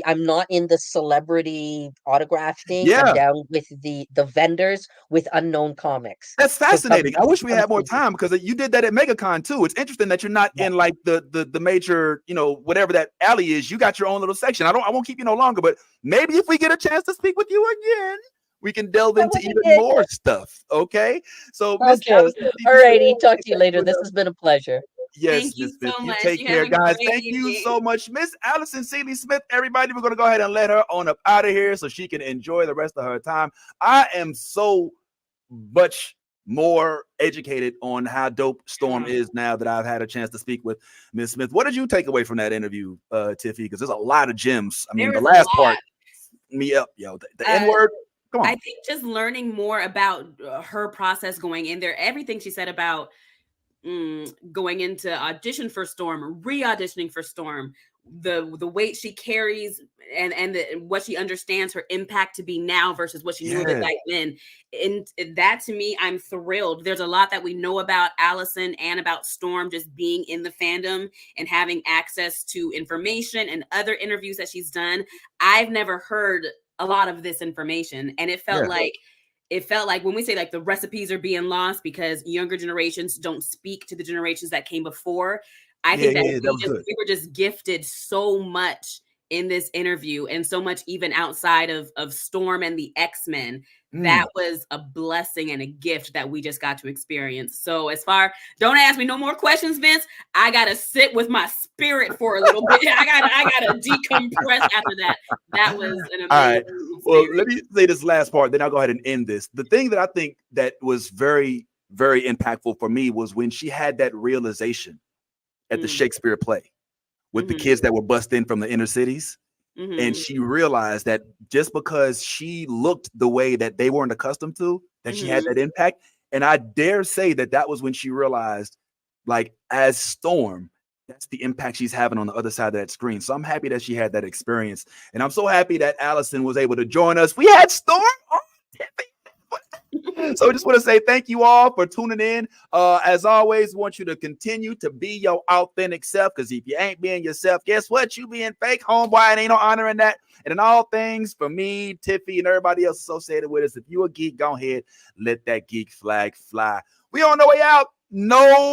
I'm not in the celebrity autograph thing. I'm Yeah, down with the vendors with unknown comics. that's So fascinating. I wish we come had more see me. time because you did that at MegaCon too. It's interesting that you're not Yeah. in like the major, whatever that alley is. You got your own little section. I won't keep you no longer, but maybe if we get a chance to speak with you again, we can delve That into would be even good. more stuff. Okay. So Miss Okay. Allison All Sealy Smith, righty. Talk to you thank later. you. This has been a pleasure. Yes, Thank you Miss Smith. so You much. take You have care, a guys. great Thank you evening. so much, Miss Alison Sealy Smith. Everybody, we're gonna go ahead and let her on up out of here so she can enjoy the rest of her time. I am so much more educated on how dope Storm is now that I've had a chance to speak with Miss Smith. What did you take away from that interview, Tiffy? Because there's a lot of gems. I mean, There the is a last lot. part, me up, yo. The Uh, N word. Come I on. think just learning more about her process going in there, everything she said about going into audition for Storm, re-auditioning for Storm, the weight she carries and what she understands her impact to be now versus what she knew of it Yes. back then. And that to me, I'm thrilled. There's a lot that we know about Allison and about Storm just being in the fandom and having access to information and other interviews that she's done. I've never heard a lot of this information, and it felt like when we say like the recipes are being lost because younger generations don't speak to the generations that came before. I think that That was good. we were just gifted so much in this interview and so much even outside of Storm and the X-Men. That was a blessing and a gift that we just got to experience. So don't ask me no more questions, Vince. I gotta sit with my spirit for a little bit. I gotta decompress after that. That was an amazing All right. Well, experience. let me say this last part, then I'll go ahead and end this. The thing that I think that was very, very impactful for me was when she had that realization at the Shakespeare play with the kids that were bussed in from the inner cities. And she realized that just because she looked the way that they weren't accustomed to, that she had that impact. And I dare say that was when she realized, like, as Storm, that's the impact she's having on the other side of that screen. So I'm happy that she had that experience. And I'm so happy that Allison was able to join us. We had Storm on TV. So I just want to say thank you all for tuning in. As always, want you to continue to be your authentic self, because if you ain't being yourself, guess what? You being fake, homeboy, and ain't no honor in that. And in all things, for me, Tiffy, and everybody else associated with us, if you a geek, go ahead, let that geek flag fly. We on the way out. No